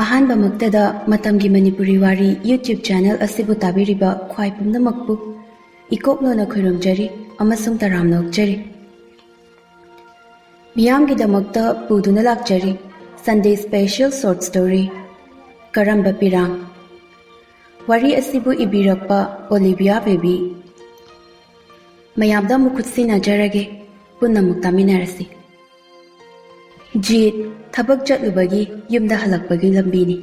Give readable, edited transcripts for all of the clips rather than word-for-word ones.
ꯑꯍꯥꯟꯕꯃꯛꯇꯗ ꯃꯇꯝꯒꯤ ꯃꯅꯤꯄꯨꯔꯤ ꯋꯥꯔꯤ YouTube channel ꯑꯁꯤꯕꯨ ꯇꯥꯕꯤꯔꯤꯕ ꯈ꯭ꯋꯥꯏ ꯄꯨꯝꯅꯃꯛꯄꯨ ꯏꯀꯣꯛꯂꯣꯅ ꯈꯨꯔꯨꯝꯖꯔꯤ ꯑꯃꯁꯨꯡ ꯇꯔꯥꯝꯅ ꯑꯣꯛꯆꯔꯤ꯫ ꯃꯤꯌꯥꯝꯒꯤꯗꯃꯛꯇ ꯄꯨꯗꯨꯅ ꯂꯥꯛꯆꯔꯤ ꯁꯟꯗꯦ ꯁ꯭ꯄꯦꯁꯤꯌꯦꯜ ꯁꯣꯔꯠ ꯁ꯭ꯇꯣꯔꯤ ꯀꯔꯝꯕ ꯄꯤꯔꯥꯡ꯫ ꯋꯥꯔꯤ ꯑꯁꯤꯕꯨ ꯏꯕꯤꯔꯛꯄ ꯑꯣꯂꯤꯚꯤꯌꯥ ꯕꯦꯕꯤ꯫ ꯃꯌꯥꯝꯗ ꯑꯃꯨꯛ ꯈꯨꯠꯁꯤꯟꯅꯖꯔꯒꯦ, ꯄꯨꯟꯅ ꯑꯃꯨꯛ ꯇꯥꯃꯤꯟꯅꯔꯁꯤ꯫ ꯖꯤꯠ ꯊꯕꯛ ꯆꯠꯂꯨꯕꯒꯤ ꯌꯨꯝꯗ ꯍꯜꯂꯛꯄꯒꯤ ꯂꯝꯕꯤꯅꯤ꯫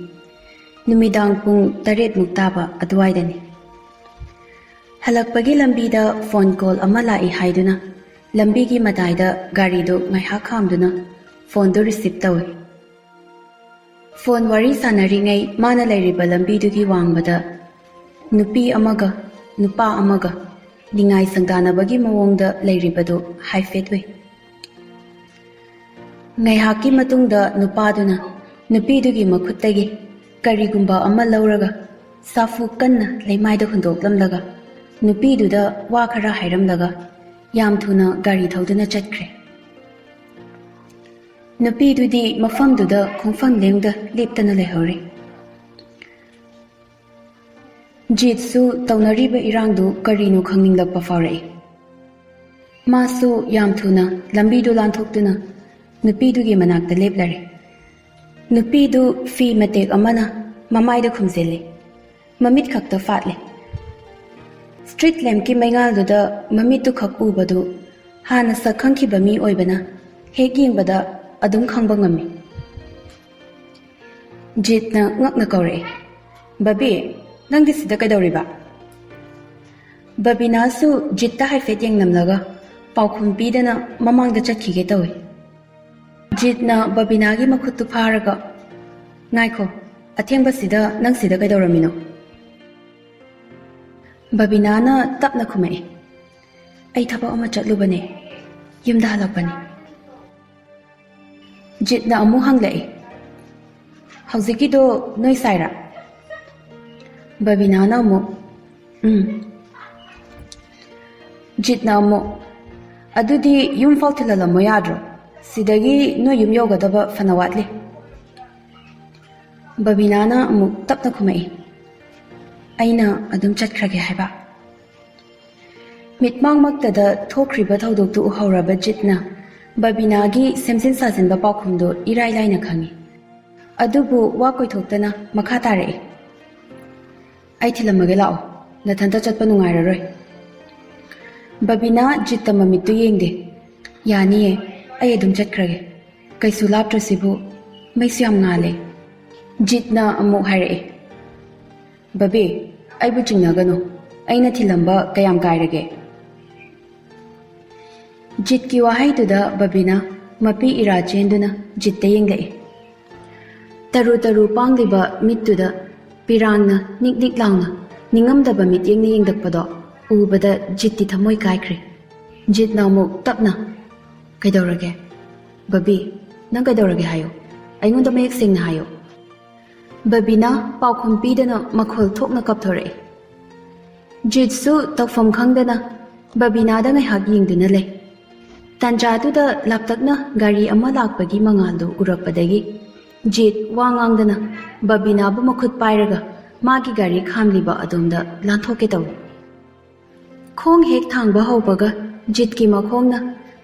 ꯅꯨꯃꯤꯗꯥꯡ ꯄꯨꯡ 8ꯃꯨꯛ ꯇꯥꯕ ꯑꯗꯨꯋꯥꯏꯗꯅꯤ꯫ ꯍꯜꯂꯛꯄꯒꯤ ꯂꯝꯕꯤꯗ ꯐꯣꯟ ꯀꯣꯜ ꯑꯃ ꯂꯥꯛꯏ ꯍꯥꯏꯗꯨꯅ ꯂꯝꯕꯤꯒꯤ ꯃꯇꯥꯏꯗ ꯒꯥꯔꯤꯗꯨ ꯉꯥꯏꯍꯥꯛ ꯈꯥꯝꯗꯨꯅ ꯐꯣꯟꯗꯨ ꯔꯤꯁꯤꯞ ꯇꯧꯏ꯫ ꯐꯣꯟ ꯋꯥꯔꯤ ꯁꯥꯟꯅꯔꯤꯉꯩ ꯃꯥꯅ ꯂꯩꯔꯤꯕ ꯂꯝꯕꯤꯗꯨꯒꯤ ꯋꯥꯡꯃꯗ ꯅꯨꯄꯤ ꯑꯃꯒ ꯅꯨꯄꯥ ꯑꯃꯒ ꯅꯤꯡꯉꯥꯏ ꯁꯪꯗꯥꯅꯕꯒꯤ ꯃꯑꯣꯡꯗ ꯂꯩꯔꯤꯕꯗꯨ ꯍꯥꯏꯐꯦꯠ ꯎꯏ꯫ ꯉꯥꯏꯍꯥꯛꯀꯤ ꯃꯇꯨꯡꯗ ꯅꯨꯄꯥꯗꯨꯅ ꯅꯨꯄꯤꯗꯨꯒꯤ ꯃꯈꯨꯠꯇꯒꯤ ꯀꯔꯤꯒꯨꯝꯕ ꯑꯃ ꯂꯧꯔꯒ ꯁꯥꯐꯨ ꯀꯟꯅ ꯂꯩꯃꯥꯏꯗ ꯍꯨꯟꯗꯣꯛꯂꯝꯂꯒ ꯅꯨꯄꯤꯗꯨꯗ ꯋꯥ ꯈꯔ ꯍꯥꯏꯔꯝꯂꯒ ꯌꯥꯝ ꯊꯨꯅ ꯒꯥꯔꯤ ꯊꯧꯗꯨꯅ ꯆꯠꯈ꯭ꯔꯦ꯫ ꯅꯨꯄꯤꯗꯨꯗꯤ ꯃꯐꯝꯗꯨꯗ ꯈꯣꯡꯐꯝ ꯂꯦꯡꯗ ꯂꯦꯞꯇꯅ ꯂꯩꯍꯧꯔꯤ꯫ ꯖꯤꯠꯁꯨ ꯇꯧꯅꯔꯤꯕ ꯏꯔꯥꯡꯗꯨ ꯀꯔꯤꯅꯣ ꯈꯪꯅꯤꯡꯂꯛꯄ ꯐꯥꯎꯔꯛꯏ꯫ ꯃꯥꯁꯨ ꯌꯥꯝ ꯊꯨꯅ ꯂꯝꯕꯤꯗꯨ ꯂꯥꯟꯊꯣꯛꯇꯨꯅ ꯅꯨꯄꯤꯗꯨꯒꯤ ꯃꯅꯥꯛꯇ ꯂꯦꯞꯂꯔꯦ꯫ ꯅꯨꯄꯤꯗꯨ ꯐꯤ ꯃꯇꯦꯛ ꯑꯃꯅ ꯃꯃꯥꯏꯗ ꯈꯨꯝꯖꯤꯜꯂꯤ, ꯃꯃꯤꯠ ꯈꯛꯇ ꯐꯥꯠꯂꯤ꯫ ꯁ꯭ꯇ꯭ꯔꯤꯠ ꯂꯦꯝꯞꯀꯤ ꯃꯩꯉꯥꯜꯗꯨꯗ ꯃꯃꯤꯠꯇꯨ ꯈꯛ ꯎꯕꯗꯨ ꯍꯥꯟꯅ ꯁꯛ ꯈꯪꯈꯤꯕ ꯃꯤ ꯑꯣꯏꯕꯅ ꯍꯦꯛ ꯌꯦꯡꯕꯗ ꯑꯗꯨꯝ ꯈꯪꯕ ꯉꯝꯃꯤ꯫ ꯖꯤꯠꯅ ꯉꯛꯅ ꯀꯧꯔꯛꯏ, "ꯕꯕꯤ, ꯅꯪꯗꯤ ꯁꯤꯗ ꯀꯩꯗꯧꯔꯤꯕ?" ꯕꯕꯤꯅꯥꯁꯨ ꯖꯤꯠꯇ ꯍꯥꯏꯐꯦꯠ ꯌꯦꯡꯅꯝꯂꯒ ꯄꯥꯎꯈꯨꯝ ꯄꯤꯗꯅ ꯃꯃꯥꯡꯗ ꯆꯠꯈꯤꯒꯦ ꯇꯧꯏ꯫ ꯖꯤꯠꯅ ꯕꯕꯤꯅꯥꯒꯤ ꯃꯈꯨꯠꯇꯨ ꯐꯥꯔꯒ, "ꯉꯥꯏꯈꯣ, ꯑꯊꯦꯡꯕꯁꯤꯗ ꯅꯪ ꯁꯤꯗ ꯀꯩꯗꯧꯔꯝꯃꯤꯅꯣ?" ꯕꯕꯤꯅꯥꯅ ꯇꯞꯅ ꯈꯨꯝꯃꯛꯏ, "ꯑꯩ ꯊꯕꯛ ꯑꯃ ꯆꯠꯂꯨꯕꯅꯦ, ꯌꯨꯝꯗ ꯍꯜꯂꯛꯄꯅꯤ." ꯖꯤꯠꯅ ꯑꯃꯨꯛ ꯍꯪꯂꯛꯏ, "ꯍꯧꯖꯤꯛꯀꯤꯗꯣ ꯅꯣꯏ ꯁꯥꯏꯔꯥ?" ꯕꯕꯤꯅꯥꯅ ꯑꯃꯨꯛ, ꯖꯤꯠꯅ ꯑꯃꯨꯛ, "ꯑꯗꯨꯗꯤ ꯌꯨꯝꯐꯥꯎ ꯊꯤꯜꯍꯜꯂꯝꯃꯣ ꯌꯥꯗ꯭ꯔꯣ? ꯁꯤꯗꯒꯤ ꯅꯣꯏ ꯌꯨꯝ ꯌꯧꯒꯗꯕ ꯐꯅ ꯋꯥꯠꯂꯤ." ꯕꯕꯤꯅꯥꯅ ꯑꯃꯨꯛ ꯇꯞꯅ ꯈꯨꯝꯃꯛꯏ, "ꯑꯩꯅ ꯑꯗꯨꯝ ꯆꯠꯈ꯭ꯔꯒꯦ ꯍꯥꯏꯕ." ꯃꯤꯠꯃꯥꯡꯃꯛꯇꯗ ꯊꯣꯛꯈ꯭ꯔꯤꯕ ꯊꯧꯗꯣꯛꯇꯨ ꯎꯍꯧꯔꯕ ꯖꯤꯠꯅ ꯕꯕꯤꯅꯥꯒꯤ ꯁꯦꯝꯖꯤꯟ ꯁꯥꯖꯤꯟꯕ ꯄꯥꯎꯈꯨꯝꯗꯨ ꯏꯔꯥꯏ ꯂꯥꯏꯅ ꯈꯪꯏ꯫ ꯑꯗꯨꯕꯨ ꯋꯥ ꯀꯣꯏꯊꯣꯛꯇꯅ ꯃꯈꯥ ꯇꯥꯔꯛꯏ, "ꯑꯩ ꯊꯤꯜꯂꯝꯃꯒꯦ ꯂꯥꯛꯑꯣ, ꯅꯊꯟꯇ ꯆꯠꯄ ꯅꯨꯡꯉꯥꯏꯔꯔꯣꯏ." ꯕꯕꯤꯅꯥ ꯖꯤꯠꯇ ꯃꯃꯤꯠꯇꯨ ꯌꯦꯡꯗꯦ, "ꯌꯥꯅꯤꯌꯦ, ꯑꯩ ꯑꯗꯨꯝ ꯆꯠꯈ꯭ꯔꯒꯦ, ꯀꯩꯁꯨ ꯂꯥꯞꯇ꯭ꯔꯁꯤꯕꯨ, ꯃꯩꯁꯨ ꯌꯥꯝ ꯉꯥꯜꯂꯦ." ꯖꯤꯠꯅ ꯑꯃꯨꯛ ꯍꯥꯏꯔꯛꯏ, "ꯕꯕꯤ, ꯑꯩꯕꯨ ꯆꯤꯡꯅꯒꯅꯨ, ꯑꯩꯅ ꯊꯤꯜꯂꯝꯕ ꯀꯌꯥꯝ ꯀꯥꯏꯔꯒꯦ?" ꯖꯤꯠꯀꯤ ꯋꯥꯍꯩꯗꯨꯗ ꯕꯕꯤꯅꯥ ꯃꯄꯤ ꯏꯔꯥ ꯆꯦꯟꯗꯨꯅ ꯖꯤꯠꯇ ꯌꯦꯡꯂꯛꯏ꯫ ꯇꯔꯨ ꯇꯔꯨ ꯄꯥꯡꯂꯤꯕ ꯃꯤꯠꯇꯨꯗ ꯄꯤꯔꯥꯡꯅ ꯅꯤꯛ ꯅꯤꯛ ꯂꯥꯎꯅ ꯅꯤꯡꯉꯝꯗꯕ ꯃꯤꯠꯌꯦꯡꯅ ꯌꯦꯡꯂꯛꯄꯗꯣ ꯎꯕꯗ ꯖꯤꯠꯇꯤ ꯊꯃꯣꯏ ꯀꯥꯏꯈ꯭ꯔꯦ꯫ ꯖꯤꯠꯅ ꯑꯃꯨꯛ ꯇꯞꯅ, "ꯀꯩꯗꯧꯔꯒꯦ? ꯕꯕꯤ, ꯅꯪ ꯀꯩꯗꯧꯔꯒꯦ ꯍꯥꯏꯌꯣ, ꯑꯩꯉꯣꯟꯗ ꯃꯌꯦꯛ ꯁꯦꯡꯅ ꯍꯥꯏꯌꯣ." ꯕꯕꯤꯅꯥ ꯄꯥꯎꯈꯨꯝ ꯄꯤꯗꯅ ꯃꯈꯣꯜ ꯊꯣꯛꯅ ꯀꯞꯊꯣꯔꯛꯏ꯫ ꯖꯤꯠꯁꯨ ꯇꯧꯐꯝ ꯈꯪꯗꯅ ꯕꯕꯤꯅꯥꯗ ꯉꯥꯏꯍꯥꯛ ꯌꯦꯡꯗꯨꯅ ꯂꯩ꯫ ꯇꯥꯟꯖꯥꯗꯨꯗ ꯂꯥꯞꯇꯛꯅ ꯒꯥꯔꯤ ꯑꯃ ꯂꯥꯛꯄꯒꯤ ꯃꯉꯥꯜꯗꯨ ꯎꯔꯛꯄꯗꯒꯤ ꯖꯤꯠ ꯋꯥ ꯉꯥꯡꯗꯅ ꯕꯕꯤꯅꯥꯕꯨ ꯃꯈꯨꯠ ꯄꯥꯏꯔꯒ ꯃꯥꯒꯤ ꯒꯥꯔꯤ ꯈꯥꯝꯂꯤꯕ ꯑꯗꯣꯝꯗ ꯂꯥꯟꯊꯣꯛꯀꯦ ꯇꯧꯏ꯫ ꯈꯣꯡ ꯍꯦꯛ ꯊꯥꯡꯕ ꯍꯧꯕꯒ ꯖꯤꯠꯀꯤ ꯃꯈꯣꯡꯅ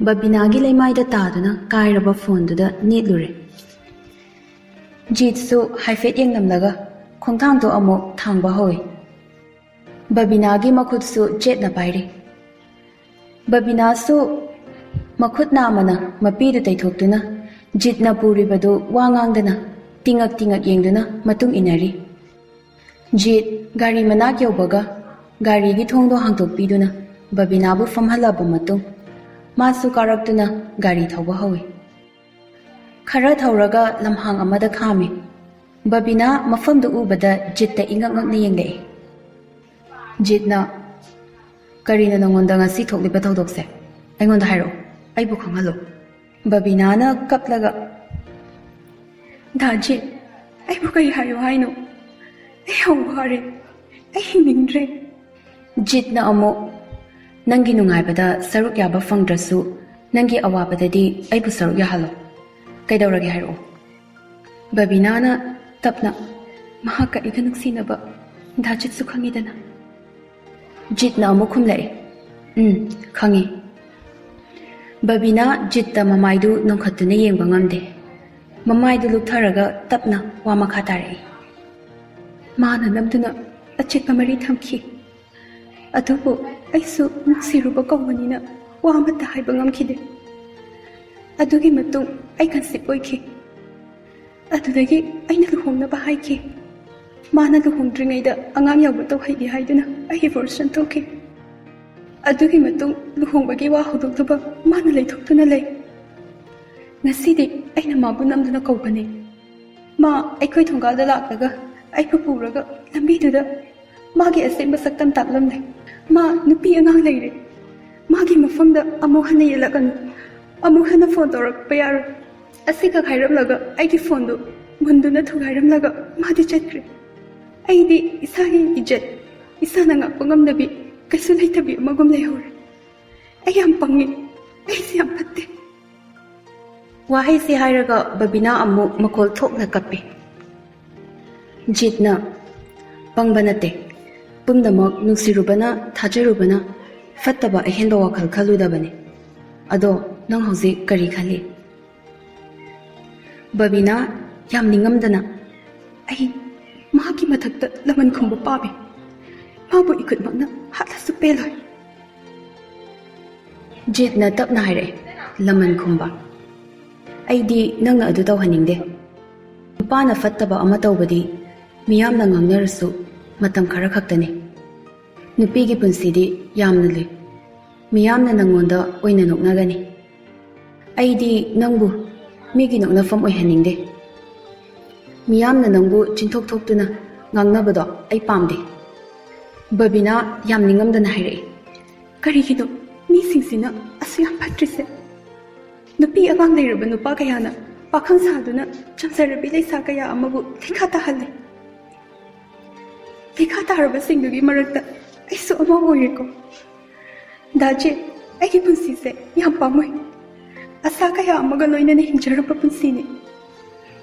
ꯕꯕꯤꯅꯥꯒꯤ ꯂꯩꯃꯥꯏꯗ ꯇꯥꯗꯨꯅ ꯀꯥꯏꯔꯕ ꯐꯣꯟꯗꯨꯗ ꯅꯦꯠꯂꯨꯔꯦ꯫ ꯖꯤꯠꯁꯨ ꯍꯥꯏꯐꯦꯠ ꯌꯦꯡꯂꯝꯂꯒ ꯈꯣꯡꯊꯥꯡꯗꯣ ꯑꯃꯨꯛ ꯊꯥꯡꯕ ꯍꯧꯏ꯫ ꯕꯕꯤꯅꯥꯒꯤ ꯃꯈꯨꯠꯁꯨ ꯆꯦꯠꯅ ꯄꯥꯏꯔꯤ꯫ ꯕꯕꯤꯅꯥꯁꯨ ꯃꯈꯨꯠ ꯅꯥꯝꯃꯅ ꯃꯄꯤꯗꯨ ꯇꯩꯊꯣꯛꯇꯨꯅ ꯖꯤꯠꯅ ꯄꯨꯔꯤꯕꯗꯨ ꯋꯥ ꯉꯥꯡꯗꯅ ꯇꯤꯡꯉꯛ ꯇꯤꯡꯉꯛ ꯌꯦꯡꯗꯨꯅ ꯃꯇꯨꯡ ꯏꯟꯅꯔꯤ꯫ ꯖꯤꯠ ꯒꯥꯔꯤ ꯃꯅꯥꯛ ꯌꯧꯕꯒ ꯒꯥꯔꯤꯒꯤ ꯊꯣꯡꯗꯣ ꯍꯥꯡꯗꯣꯛꯄꯤꯗꯨꯅ ꯕꯕꯤꯅꯥꯕꯨ ꯐꯝꯍꯜꯂꯕ ꯃꯇꯨꯡ ꯃꯥꯁꯨ ꯀꯥꯔꯛꯇꯨꯅ ꯒꯥꯔꯤ ꯊꯧꯕ ꯍꯧꯏ꯫ ꯈꯔ ꯊꯧꯔꯒ ꯂꯝꯍꯥꯡ ꯑꯃꯗ ꯈꯥꯝꯃꯤ꯫ ꯕꯕꯤꯅꯥ ꯃꯐꯝꯗꯨ ꯎꯕꯗ ꯖꯤꯠꯇ ꯏꯉꯛ ꯉꯛꯅ ꯌꯦꯡꯂꯛꯏ꯫ ꯖꯤꯠꯅ, "ꯀꯔꯤꯅꯣ ꯅꯉꯣꯟꯗ ꯉꯁꯤ ꯊꯣꯛꯂꯤꯕ ꯊꯧꯗꯣꯛꯁꯦ? ꯑꯩꯉꯣꯟꯗ ꯍꯥꯏꯔꯛꯑꯣ, ꯑꯩꯕꯨ ꯈꯪꯍꯜꯂꯣ." ꯕꯕꯤꯅꯥꯅ ꯀꯞꯂꯒ, "ꯗꯥ ꯖꯤꯠ, ꯑꯩꯕꯨ ꯀꯩ ꯍꯥꯏꯌꯣ ꯍꯥꯏꯅꯣ? ꯑꯩ ꯌꯥꯝ ꯋꯥꯔꯦ, ꯑꯩ ꯍꯤꯡꯅꯤꯡꯗ꯭ꯔꯦ." ꯖꯤꯠꯅ ꯑꯃꯨꯛ, "ꯅꯪꯒꯤ ꯅꯨꯡꯉꯥꯏꯕꯗ ꯁꯔꯨꯛ ꯌꯥꯕ ꯐꯪꯗ꯭ꯔꯁꯨ ꯅꯪꯒꯤ ꯑꯋꯥꯕꯗꯗꯤ ꯑꯩꯕꯨ ꯁꯔꯨꯛ ꯌꯥꯍꯜꯂꯣ, ꯀꯩꯗꯧꯔꯒꯦ ꯍꯥꯏꯔꯛꯑꯣ." ꯕꯕꯤꯅꯥꯅ ꯇꯞꯅ ꯃꯍꯥꯛꯀ ꯑꯩꯒ ꯅꯨꯡꯁꯤꯅꯕ ꯗꯥꯖꯤꯠꯁꯨ ꯈꯪꯉꯤꯗꯅ. ꯖꯤꯠꯅ ꯑꯃꯨꯛ ꯈꯨꯝꯂꯛꯏ. ꯈꯪꯉꯤ. ꯕꯕꯤꯅꯥ ꯖꯤꯠꯇ ꯃꯃꯥꯏꯗꯨ ꯅꯣꯡꯈꯠꯇꯨꯅ ꯌꯦꯡꯕ ꯉꯝꯗꯦ. ꯃꯃꯥꯏꯗꯨ ꯂꯨꯞꯊꯔꯒ ꯇꯞꯅ ꯋꯥ ꯃꯈꯥ ꯇꯥꯔꯛꯏ. ꯃꯥꯅ ꯅꯝꯗꯨꯅ ꯑꯆꯦꯠꯄ ꯃꯔꯤ ꯊꯝꯈꯤ. ꯑꯗꯨꯕꯨ ꯑꯩꯁꯨ ꯅꯨꯡꯁꯤꯔꯨꯕ ꯀꯧꯕꯅꯤꯅ ꯋꯥ ꯑꯃꯠꯇ ꯍꯥꯏꯕ ꯉꯝꯈꯤꯗꯦ. ꯑꯗꯨꯒꯤ ꯃꯇꯨꯡ ꯑꯩ ꯀꯟꯁꯤꯞ ꯑꯣꯏꯈꯤ. ꯑꯗꯨꯗꯒꯤ ꯑꯩꯅ ꯂꯨꯍꯣꯡꯅꯕ ꯍꯥꯏꯈꯤ. ꯃꯥꯅ ꯂꯨꯍꯣꯡꯗ꯭ꯔꯤꯉꯩꯗ ꯑꯉꯥꯡ ꯌꯥꯎꯕ ꯇꯧꯍꯩꯗꯦ ꯍꯥꯏꯗꯨꯅ ꯑꯩ ꯑꯦꯕꯣꯔꯁꯟ ꯇꯧꯈꯤ. ꯑꯗꯨꯒꯤ ꯃꯇꯨꯡ ꯂꯨꯍꯣꯡꯕꯒꯤ ꯋꯥ ꯍꯧꯗꯣꯛꯂꯨꯕ ꯃꯥꯅ ꯂꯩꯊꯣꯛꯇꯨꯅ ꯂꯩ. ꯉꯁꯤꯗꯤ ꯑꯩꯅ ꯃꯥꯕꯨ ꯅꯝꯗꯨꯅ ꯀꯧꯕꯅꯤ. ꯃꯥ ꯑꯩꯈꯣꯏ ꯊꯣꯡꯒꯥꯜꯗ ꯂꯥꯛꯂꯒ ꯑꯩꯕꯨ ꯄꯨꯔꯒ ꯂꯝꯕꯤꯗꯨꯗ ꯃꯥꯒꯤ ꯑꯁꯦꯡꯕ ꯁꯛꯇꯝ ꯇꯥꯛꯂꯝꯂꯦ. ꯃꯥ ꯅꯨꯄꯤ ꯑꯉꯥꯡ ꯂꯩꯔꯦ. ꯃꯥꯒꯤ ꯃꯐꯝꯗ ꯑꯃꯨꯛ ꯍꯟꯅ ꯌꯦꯜꯂꯛꯀꯅꯨ. ꯑꯃꯨꯛ ꯍꯟꯅ ꯐꯣꯟ ꯇꯧꯔꯛꯄ ꯌꯥꯔꯣꯏ. ꯑꯁꯤꯈꯛ ꯍꯥꯏꯔꯝꯂꯒ ꯑꯩꯒꯤ ꯐꯣꯟꯗꯨ ꯃꯨꯟꯗꯨꯅ ꯊꯨꯒꯥꯏꯔꯝꯂꯒ ꯃꯥꯗꯤ ꯆꯠꯈ꯭ꯔꯦ. ꯑꯩꯗꯤ ꯏꯁꯥꯒꯤ ꯏꯖꯠ ꯏꯁꯥꯅ ꯉꯥꯛꯄ ꯉꯝꯗꯕꯤ ꯀꯩꯁꯨ ꯂꯩꯇꯕꯤ ꯑꯃꯒꯨꯝ ꯂꯩꯍꯧꯔꯦ. ꯑꯩ ꯌꯥꯝ ꯄꯪꯉꯤ. ꯑꯩꯁꯦ ꯌꯥꯝ ꯐꯠꯇꯦ. ꯋꯥꯍꯩꯁꯤ ꯍꯥꯏꯔꯒ ꯕꯕꯤꯅꯥ ꯑꯃꯨꯛ ꯃꯈꯣꯜ ꯊꯣꯛꯅ ꯀꯞꯄꯤ. ꯖꯤꯠꯅ ꯄꯪꯕ ꯅꯠꯇꯦ. ꯄꯨꯝꯅꯃꯛ ꯅꯨꯡꯁꯤꯔꯨꯕꯅ ꯊꯥꯖꯔꯨꯕꯅ ꯐꯠꯇꯕ ꯑꯍꯦꯟꯕ ꯋꯥꯈꯜ ꯈꯜꯂꯨꯗꯕꯅꯤ. ꯑꯗꯣ ꯅꯪ ꯍꯧꯖꯤꯛ ꯀꯔꯤ ꯈꯜꯂꯤ? ꯕꯕꯤꯅꯥ ꯌꯥꯝ ꯅꯤꯡꯉꯝꯗꯅ ꯑꯩ ꯃꯍꯥꯛꯀꯤ ꯃꯊꯛꯇ ꯂꯃꯟ ꯈꯨꯝꯕ ꯄꯥꯝꯃꯤ. ꯃꯥꯕꯨ ꯏꯈꯨꯠꯃꯛꯅ ꯍꯥꯠꯂꯁꯨ ꯄꯦꯜꯂꯣꯏ. ꯖꯤꯠꯅ ꯇꯞꯅ ꯍꯥꯏꯔꯛꯑꯦ. ꯂꯃꯟ ꯈꯨꯝꯕ? ꯑꯩꯗꯤ ꯅꯪꯅ ꯑꯗꯨ ꯇꯧꯍꯟꯅꯤꯡꯗꯦ. ꯅꯨꯄꯥꯅ ꯐꯠꯇꯕ ꯑꯃ ꯇꯧꯕꯗꯤ ꯃꯤꯌꯥꯝꯅ ꯉꯥꯡꯅꯔꯁꯨ ꯃꯇꯝ ꯈꯔ ꯈꯛꯇꯅꯤ. ꯅꯨꯄꯤꯒꯤ ꯄꯨꯟꯁꯤꯗꯤ ꯌꯥꯝꯅ ꯂꯨꯏ. ꯃꯤꯌꯥꯝꯅ ꯅꯪꯉꯣꯟꯗ ꯑꯣꯏꯅ ꯅꯣꯛꯅꯒꯅꯤ. ꯑꯩꯗꯤ ꯅꯪꯕꯨ ꯃꯤꯒꯤ ꯅꯣꯛꯅꯐꯝ ꯑꯣꯏꯍꯟꯅꯤꯡꯗꯦ. ꯃꯤꯌꯥꯝꯅ ꯅꯪꯕꯨ ꯆꯤꯟꯊꯣꯛ ꯊꯣꯛꯇꯨꯅ ꯉꯥꯡꯅꯕꯗꯣ ꯑꯩ ꯄꯥꯝꯗꯦ. ꯕꯕꯤꯅꯥ ꯌꯥꯝ ꯅꯤꯡꯉꯝꯗꯅ ꯍꯥꯏꯔꯛꯏ. ꯀꯔꯤꯒꯤꯅꯣ ꯃꯤꯁꯤꯡꯁꯤꯅ ꯑꯁꯨ ꯌꯥꯝ ꯐꯠꯇ꯭ꯔꯤꯁꯦ? ꯅꯨꯄꯤ ꯑꯉꯥꯡ ꯂꯩꯔꯕ ꯅꯨꯄꯥ ꯀꯌꯥꯅ ꯄꯥꯈꯪ ꯁꯥꯗꯨꯅ ꯆꯝꯖꯔꯕꯤ ꯂꯩꯁꯥ ꯀꯌꯥ ꯑꯃꯕꯨ ꯂꯩꯈꯥ ꯇꯥꯍꯜꯂꯤ. ꯂꯩꯈꯥ ꯇꯥꯔꯕꯁꯤꯡꯗꯨꯒꯤ ꯃꯔꯛꯇ ꯑꯩꯁꯨ ꯑꯃ ꯑꯣꯏꯔꯦꯀꯣ. ꯗꯥꯖꯤꯠ, ꯑꯩꯒꯤ ꯄꯨꯟꯁꯤꯁꯦ ꯌꯥꯝ ꯄꯥꯝꯃꯨꯏ. ꯑꯁꯥ ꯀꯌꯥ ꯑꯃꯒ ꯂꯣꯏꯅꯅ ꯍꯤꯡꯖꯔꯛꯄ ꯄꯨꯟꯁꯤꯅꯤ.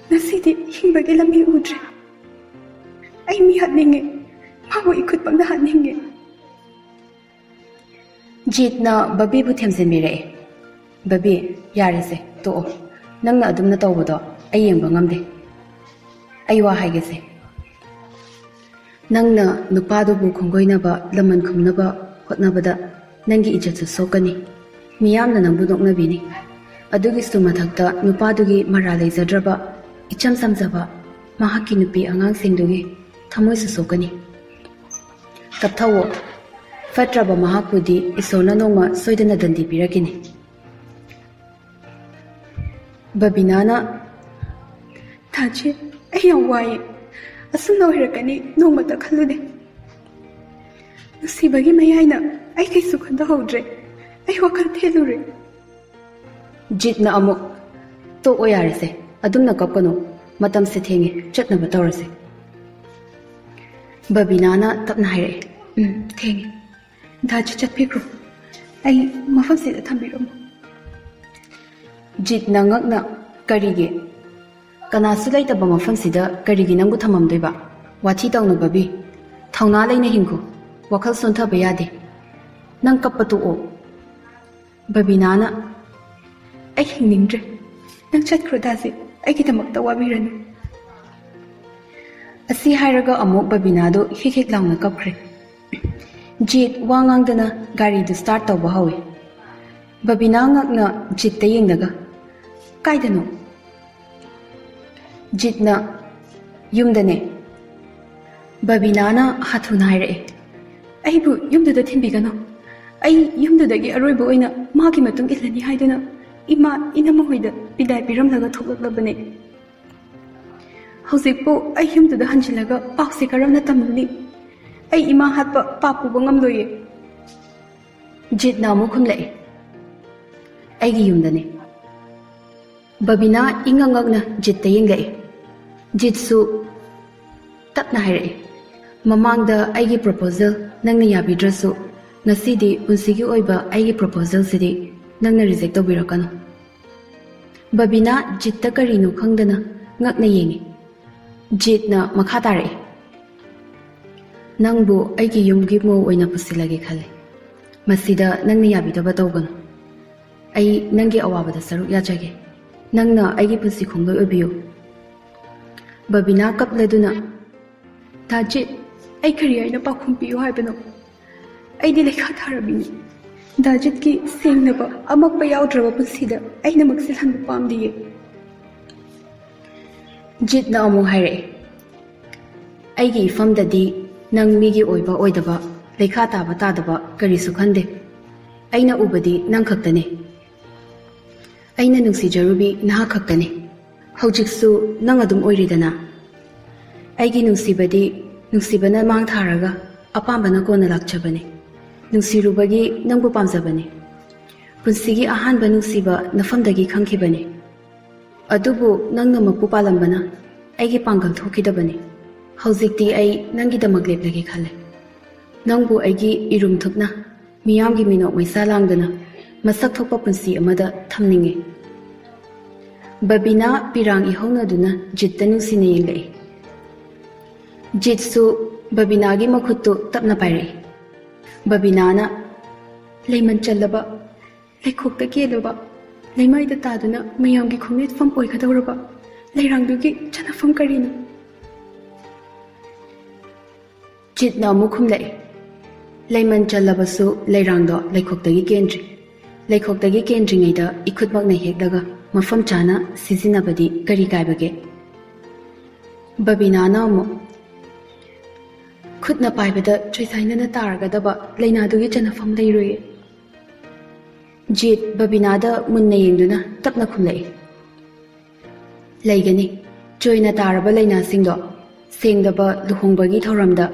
ꯉꯁꯤꯗꯤ ꯍꯤꯡꯕꯒꯤ ꯂꯝꯕꯤ ꯎꯗ꯭ꯔꯦ. ꯑꯩ ꯃꯤ ꯍꯥꯠꯅꯤꯡꯉꯦ. ꯃꯥꯕꯨ ꯏꯈꯨꯠꯃꯛꯅ ꯍꯥꯠꯅꯤꯡꯉꯦ. ꯖꯤꯠꯅ ꯕꯕꯤꯕꯨ ꯊꯦꯝꯖꯤꯟꯕꯤꯔꯛꯑꯦ. ꯕꯕꯤ, ꯌꯥꯔꯦꯁꯦ, ꯇꯣꯛꯑꯣ. ꯅꯪꯅ ꯑꯗꯨꯝꯅ ꯇꯧꯕꯗꯣ ꯑꯩ ꯌꯦꯡꯕ ꯉꯝꯗꯦ. ꯑꯩ ꯋꯥ ꯍꯥꯏꯒꯦꯁꯦ. ꯅꯪꯅ ꯅꯨꯄꯥꯗꯨꯕꯨ ꯈꯣꯡꯒꯣꯏꯅꯕ ꯂꯃꯟ ꯈꯨꯝꯅꯕ ꯍꯣꯠꯅꯕꯗ ꯅꯪꯒꯤ ꯏꯖꯠꯁꯨ ꯁꯣꯛꯀꯅꯤ. ꯃꯤꯌꯥꯝꯅ ꯅꯪꯕꯨ ꯅꯣꯛꯅꯕꯤꯅꯤ. ꯑꯗꯨꯒꯤꯁꯨ ꯃꯊꯛꯇ ꯅꯨꯄꯥꯗꯨꯒꯤ ꯃꯔꯥ ꯂꯩꯖꯗ꯭ꯔꯕ ꯏꯆꯝ ꯆꯝꯖꯕ ꯃꯍꯥꯛꯀꯤ ꯅꯨꯄꯤ ꯑꯉꯥꯡꯁꯤꯡꯗꯨꯒꯤ ꯊꯃꯣꯏꯁꯨ ꯁꯣꯛꯀꯅꯤ. ꯀꯞꯊꯧꯑꯣ. ꯐꯠꯇ꯭ꯔꯕ ꯃꯍꯥꯛꯄꯨꯗꯤ ꯏꯁꯣꯔꯅ ꯅꯣꯡꯃ ꯁꯣꯏꯗꯅ ꯗꯟꯗꯤ ꯄꯤꯔꯛꯈꯤꯅꯤ. ꯕꯕꯤꯅꯥꯅ ꯗꯥꯖꯤꯠ, ꯑꯩ ꯌꯥꯝ ꯋꯥꯏꯌꯦ. ꯑꯁꯨꯝꯅ ꯑꯣꯏꯔꯛꯀꯅꯤ ꯅꯣꯡꯃꯇ ꯈꯜꯂꯨꯗꯦ. ꯅꯨꯡꯁꯤꯕꯒꯤ ꯃꯌꯥꯏꯅ ꯑꯩ ꯀꯩꯁꯨ ꯈꯟꯊꯍꯧꯗ꯭ꯔꯦ. ꯑꯩ ꯋꯥꯈꯜ ꯊꯦꯜꯂꯨꯔꯦ. ꯖꯤꯠꯅ ꯑꯃꯨꯛ ꯇꯣꯛꯑꯣ ꯌꯥꯔꯦꯁꯦ. ꯑꯗꯨꯝꯅ ꯀꯞꯀꯅꯨ. ꯃꯇꯝꯁꯦ ꯊꯦꯡꯉꯦ. ꯆꯠꯅꯕ ꯇꯧꯔꯁꯦ. ꯕꯕꯤꯅꯥꯅ ꯇꯞꯅ ꯍꯥꯏꯔꯛꯑꯦ. ꯊꯦꯡꯉꯦ. ꯗꯥꯖꯤꯠ ꯆꯠꯄꯤꯈ꯭ꯔꯣ. ꯑꯩ ꯃꯐꯝꯁꯤꯗ ꯊꯝꯕꯤꯔꯝꯃꯣ. ꯖꯤꯠꯅ ꯉꯛꯅ ꯀꯔꯤꯒꯤ? ꯀꯅꯥꯁꯨ ꯂꯩꯇꯕ ꯃꯐꯝꯁꯤꯗ ꯀꯔꯤꯒꯤ ꯅꯪꯕꯨ ꯊꯝꯃꯝꯗꯣꯏꯕ? ꯋꯥꯊꯤ ꯇꯧꯅꯨ ꯕꯕꯤ. ꯊꯧꯅꯥ ꯂꯩꯅ ꯍꯤꯡꯈꯣ. ꯋꯥꯈꯜ ꯁꯣꯟꯊꯕ ꯌꯥꯗꯦ. ꯅꯪ ꯀꯞꯄ ꯇꯣꯛꯑꯣ. ꯕꯕꯤꯅꯥꯅ ꯑꯩ ꯍꯤꯡꯅꯤꯡꯗ꯭ꯔꯦ. ꯅꯪ ꯆꯠꯈ꯭ꯔꯣ ꯗꯥꯖꯤꯠ. ꯑꯩꯒꯤꯗꯃꯛꯇ ꯋꯥꯕꯤꯔꯅꯨ. ꯑꯁꯤ ꯍꯥꯏꯔꯒ ꯑꯃꯨꯛ ꯕꯕꯤꯅꯥꯗꯨ ꯍꯤꯛ ꯍꯤꯛ ꯂꯥꯎꯅ ꯀꯞꯈ꯭ꯔꯦ. ꯖꯤꯠ ꯋꯥ ꯉꯥꯡꯗꯅ ꯒꯥꯔꯤꯗꯨ ꯁ꯭ꯇꯥꯔꯠ ꯇꯧꯕ ꯍꯧꯏ. ꯕꯕꯤꯅꯥ ꯉꯛꯅ ꯖꯤꯠꯇ ꯌꯦꯡꯂꯒ ꯀꯥꯏꯗꯅꯣ? ꯖꯤꯠꯅ ꯌꯨꯝꯗꯅꯦ. ꯕꯕꯤꯅꯥꯅ ꯍꯥꯊꯨꯅ ꯍꯥꯏꯔꯛꯑꯦ. ꯑꯩꯕꯨ ꯌꯨꯝꯗꯨꯗ ꯊꯤꯟꯕꯤꯒꯅꯨ. ꯑꯩ ꯌꯨꯝꯗꯨꯗꯒꯤ ꯑꯔꯣꯏꯕ ꯑꯣꯏꯅ ꯃꯥꯒꯤ ꯃꯇꯨꯡ ꯏꯜꯂꯅꯤ ꯍꯥꯏꯗꯨꯅ ꯏꯃꯥ ꯏꯅꯝꯃ ꯍꯣꯏꯗ ꯕꯤꯗꯥꯏ ꯄꯤꯔꯝꯂꯒ ꯊꯣꯛꯂꯛꯂꯕꯅꯦ. ꯍꯧꯖꯤꯛꯄꯨ ꯑꯩ ꯌꯨꯝꯗꯨꯗ ꯍꯟꯖꯤꯜꯂꯒ ꯄꯥꯎꯁꯦ ꯀꯔꯝꯅ ꯇꯝꯂꯨꯅꯤ? ꯑꯩ ꯏꯃꯥ ꯍꯥꯠꯄ ꯄꯥꯞ ꯄꯨꯕ ꯉꯝꯂꯣꯏꯌꯦ. ꯖꯤꯠꯅ ꯑꯃꯨꯛ ꯈꯨꯝꯂꯛꯑꯦ. ꯑꯩꯒꯤ ꯌꯨꯝꯗꯅꯦ. ꯕꯕꯤꯅꯥ ꯏꯉꯛ ꯉꯛꯅ ꯖꯤꯠꯇ ꯌꯦꯡꯂꯛꯑꯦ. ꯖꯤꯠꯁꯨ ꯇꯞꯅ ꯍꯥꯏꯔꯛꯑꯦ. ꯃꯃꯥꯡꯗ ꯑꯩꯒꯤ ꯄ꯭ꯔꯣꯄꯣꯖꯦꯜ ꯅꯪꯅ ꯌꯥꯕꯤꯗ꯭ꯔꯁꯨ ꯉꯁꯤꯗꯤ ꯄꯨꯟꯁꯤꯒꯤ ꯑꯣꯏꯕ ꯑꯩꯒꯤ ꯄ꯭ꯔꯣꯄꯣꯖꯦꯜꯁꯤꯗꯤ ꯅꯪꯅ ꯔꯤꯖꯦꯛ ꯇꯧꯕꯤꯔꯛꯀꯅꯨ. ꯕꯕꯤꯅꯥ ꯖꯤꯠꯇ ꯀꯔꯤꯅꯣ ꯈꯪꯗꯅ ꯉꯛꯅ ꯌꯦꯡꯉꯤ. ꯖꯤꯠꯅ ꯃꯈꯥ ꯇꯥꯔꯛꯏ, ꯅꯪꯕꯨ ꯑꯩꯒꯤ ꯌꯨꯝꯒꯤ ꯃꯧ ꯑꯣꯏꯅ ꯄꯨꯁꯤꯜꯂꯒꯦ ꯈꯜꯂꯦ꯫ ꯃꯁꯤꯗ ꯅꯪꯅ ꯌꯥꯕꯤꯗꯕ ꯇꯧꯒꯅꯨ꯫ ꯑꯩ ꯅꯪꯒꯤ ꯑꯋꯥꯕꯗ ꯁꯔꯨꯛ ꯌꯥꯖꯒꯦ꯫ ꯅꯪꯅ ꯑꯩꯒꯤ ꯄꯨꯟꯁꯤ ꯈꯣꯡꯂꯣꯏ ꯑꯣꯏꯕꯤꯌꯨ꯫ ꯕꯕꯤꯅꯥ ꯀꯞꯂꯗꯨꯅ, ꯗꯥ ꯖꯤꯠ, ꯑꯩ ꯀꯔꯤ ꯍꯥꯏꯅ ꯄꯥꯎꯈꯨꯝ ꯄꯤꯌꯨ ꯍꯥꯏꯕꯅꯣ? ꯑꯩꯗꯤ ꯂꯩꯈꯥ ꯊꯥꯔꯕꯤꯅꯤ꯫ ꯗꯥ ꯖꯤꯠꯀꯤ ꯁꯦꯡꯂꯕ ꯑꯃꯛꯄ ꯌꯥꯎꯗ꯭ꯔꯕ ꯄꯨꯟꯁꯤꯗ ꯑꯩꯅ ꯃꯛꯁꯤꯜꯍꯟꯕ ꯄꯥꯝꯗꯤꯌꯦ꯫ ꯖꯤꯠꯅ ꯑꯃꯨꯛ ꯍꯥꯏꯔꯛꯏ, ꯑꯩꯒꯤ ꯏꯐꯝꯗꯗꯤ ꯅꯪ ꯃꯤꯒꯤ ꯑꯣꯏꯕ ꯑꯣꯏꯗꯕ, ꯂꯩꯈꯥ ꯇꯥꯕ ꯇꯥꯗꯕ ꯀꯔꯤꯁꯨ ꯈꯟꯗꯦ꯫ ꯑꯩꯅ ꯎꯕꯗꯤ ꯅꯪ ꯈꯛꯇꯅꯤ꯫ ꯑꯩꯅ ꯅꯨꯡꯁꯤꯖꯔꯨꯕꯤ ꯅꯍꯥꯛ ꯈꯛꯇꯅꯤ꯫ ꯍꯧꯖꯤꯛꯁꯨ ꯅꯪ ꯑꯗꯨꯝ ꯑꯣꯏꯔꯤꯗꯅ꯫ ꯑꯩꯒꯤ ꯅꯨꯡꯁꯤꯕꯗꯤ ꯅꯨꯡꯁꯤꯕꯅ ꯃꯥꯡ ꯊꯥꯔꯒ ꯑꯄꯥꯝꯕꯅ ꯀꯣꯟꯅ ꯂꯥꯛꯆꯕꯅꯤ꯫ ꯅꯨꯡꯁꯤꯔꯨꯕꯒꯤ ꯅꯪꯕꯨ ꯄꯥꯝꯖꯕꯅꯤ꯫ ꯄꯨꯟꯁꯤꯒꯤ ꯑꯍꯥꯟꯕ ꯅꯨꯡꯁꯤꯕ ꯅꯐꯝꯗꯒꯤ ꯈꯪꯈꯤꯕꯅꯤ꯫ ꯑꯗꯨꯕꯨ ꯅꯪꯅ ꯃꯄꯨ ꯄꯥꯜꯂꯝꯕꯅ ꯑꯩꯒꯤ ꯄꯥꯡꯒꯜ ꯊꯣꯛꯈꯤꯗꯕꯅꯤ꯫ ꯍꯧꯖꯤꯛꯇꯤ ꯑꯩ ꯅꯪꯒꯤꯗꯃꯛ ꯂꯦꯞꯂꯒꯦ ꯈꯜꯂꯦ꯫ ꯅꯪꯕꯨ ꯑꯩꯒꯤ ꯏꯔꯨꯝ ꯊꯨꯞꯅ ꯃꯤꯌꯥꯝꯒꯤ ꯃꯤꯅꯣꯛ ꯃꯩꯁꯥ ꯂꯥꯡꯗꯅ ꯃꯁꯛ ꯊꯣꯛꯄ ꯄꯨꯟꯁꯤ ꯑꯃꯗ ꯊꯝꯅꯤꯡꯉꯤ꯫ ꯕꯕꯤꯅꯥ ꯄꯤꯔꯥꯡ ꯏꯍꯧꯅꯗꯨꯅ ꯖꯤꯠꯇ ꯅꯨꯡꯁꯤꯅ ꯌꯦꯡꯂꯛꯏ꯫ ꯖꯤꯠꯁꯨ ꯕꯕꯤꯅꯥꯒꯤ ꯃꯈꯨꯠꯇꯨ ꯇꯞꯅ ꯄꯥꯏꯔꯛꯏ꯫ ꯕꯕꯤꯅꯥꯅ, ꯂꯩꯃꯟ ꯆꯜꯂꯕ, ꯂꯩꯈꯣꯛꯇ ꯀꯦꯜꯂꯕ, ꯂꯩꯃꯥꯏꯗ ꯇꯥꯗꯨꯅ ꯃꯌꯥꯝꯒꯤ ꯈꯣꯡꯅꯦꯠꯐꯝ ꯑꯣꯏꯒꯗꯧꯔꯕ ꯂꯩꯔꯥꯡꯗꯨꯒꯤ ꯆꯟꯅꯐꯝ ꯀꯔꯤꯅꯣ? ꯖꯤꯠꯅ ꯑꯃꯨꯛ ꯈꯨꯝꯂꯛꯏ, ꯂꯩꯃꯟ ꯆꯜꯂꯕꯁꯨ ꯂꯩꯔꯥꯡꯗꯣ ꯂꯩꯈꯣꯛꯇꯒꯤ ꯀꯦꯟꯗ꯭ꯔꯤ꯫ ꯂꯩꯈꯣꯛꯇꯒꯤ ꯀꯦꯟꯗ꯭ꯔꯤꯉꯩꯗ ꯏꯈꯨꯠꯃꯛꯅ ꯍꯦꯛꯂꯒ ꯃꯐꯝ ꯆꯥꯅ ꯁꯤꯖꯤꯟꯅꯕꯗꯤ ꯀꯔꯤ ꯀꯥꯏꯕꯒꯦ? ꯕꯕꯤꯅꯥꯅ ꯑꯃꯨꯛ, ꯈꯨꯠꯅ ꯄꯥꯏꯕꯗ ꯆꯣꯏꯁꯥꯏꯅꯅ ꯇꯥꯔꯒꯗꯕ ꯂꯩꯅꯥꯗꯨꯒꯤ ꯆꯟꯅꯐꯝ ꯂꯩꯔꯣꯏꯌꯦ꯫ ꯖꯤꯠ ꯕꯕꯤꯅꯥꯗ ꯃꯨꯟꯅ ꯌꯦꯡꯗꯨꯅ ꯇꯞꯅ ꯈꯨꯝꯂꯛꯏ, ꯂꯩꯒꯅꯤ꯫ ꯆꯣꯏꯅ ꯇꯥꯔꯕ ꯂꯩꯅꯥꯁꯤꯡꯗꯣ ꯁꯦꯡꯗꯕ ꯂꯨꯍꯣꯡꯕꯒꯤ ꯊꯧꯔꯝꯗ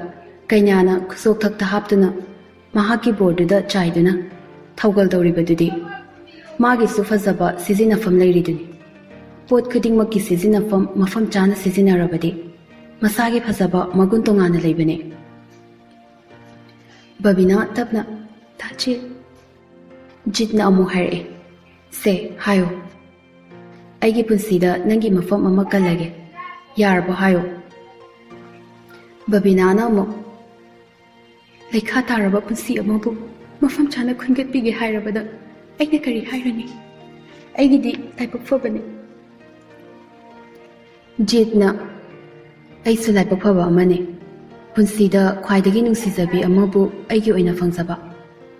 ꯀꯩꯅꯥꯅ ꯈꯨꯁꯣꯛꯊꯛꯇ ꯍꯥꯞꯇꯨꯅ ꯃꯍꯥꯛꯀꯤ ꯕꯣꯔꯗꯨꯗ ꯆꯥꯏꯗꯨꯅ ꯊꯧꯒꯜ ꯇꯧꯔꯤꯕꯗꯨꯗꯤ ꯃꯥꯒꯤꯁꯨ ꯐꯖꯕ ꯁꯤꯖꯤꯟꯅꯐꯝ ꯂꯩꯔꯤꯗꯨꯅꯤ꯫ ꯄꯣꯠ ꯈꯨꯗꯤꯡꯃꯛꯀꯤ ꯁꯤꯖꯤꯟꯅꯐꯝ ꯃꯐꯝ ꯆꯥꯅ ꯁꯤꯖꯤꯟꯅꯔꯕꯗꯤ ꯃꯁꯥꯒꯤ ꯐꯖꯕ ꯃꯒꯨꯟ ꯇꯣꯉꯥꯟꯅ ꯂꯩꯕꯅꯤ꯫ ꯕꯕꯤꯅꯥ ꯇꯞꯅ, ꯗꯥ ꯖꯤꯠ꯫ ꯖꯤꯠꯅ ꯑꯃꯨꯛ ꯍꯥꯏꯔꯛꯏ, ꯁꯦ ꯍꯥꯏꯌꯣ꯫ ꯑꯩꯒꯤ ꯄꯨꯟꯁꯤꯗ ꯅꯪꯒꯤ ꯃꯐꯝ ꯑꯃ ꯀꯜꯂꯒꯦ꯫ ꯌꯥꯔꯕꯣ ꯍꯥꯏꯌꯣ꯫ ꯕꯕꯤꯅꯥꯅ ꯑꯃꯨꯛ, ꯂꯩꯈꯥ ꯇꯥꯔꯕ ꯄꯨꯟꯁꯤ ꯑꯃꯕꯨ ꯃꯐꯝ ꯆꯥꯅ ꯈꯨꯟꯒꯠꯄꯤꯒꯦ ꯍꯥꯏꯔꯕꯗ ꯑꯩꯅ ꯀꯔꯤ ꯍꯥꯏꯔꯅꯤ? ꯑꯩꯒꯤꯗꯤ ꯂꯥꯏꯕꯛ ꯐꯕꯅꯤ꯫ ꯖꯤꯠꯅ, ꯑꯩꯁꯨ ꯂꯥꯏꯕꯛ ꯐꯕ ꯑꯃꯅꯤ꯫ ꯄꯨꯟꯁꯤꯗ ꯈ꯭ꯋꯥꯏꯗꯒꯤ ꯅꯨꯡꯁꯤꯖꯕꯤ ꯑꯃꯕꯨ ꯑꯩꯒꯤ ꯑꯣꯏꯅ ꯐꯪꯖꯕ꯫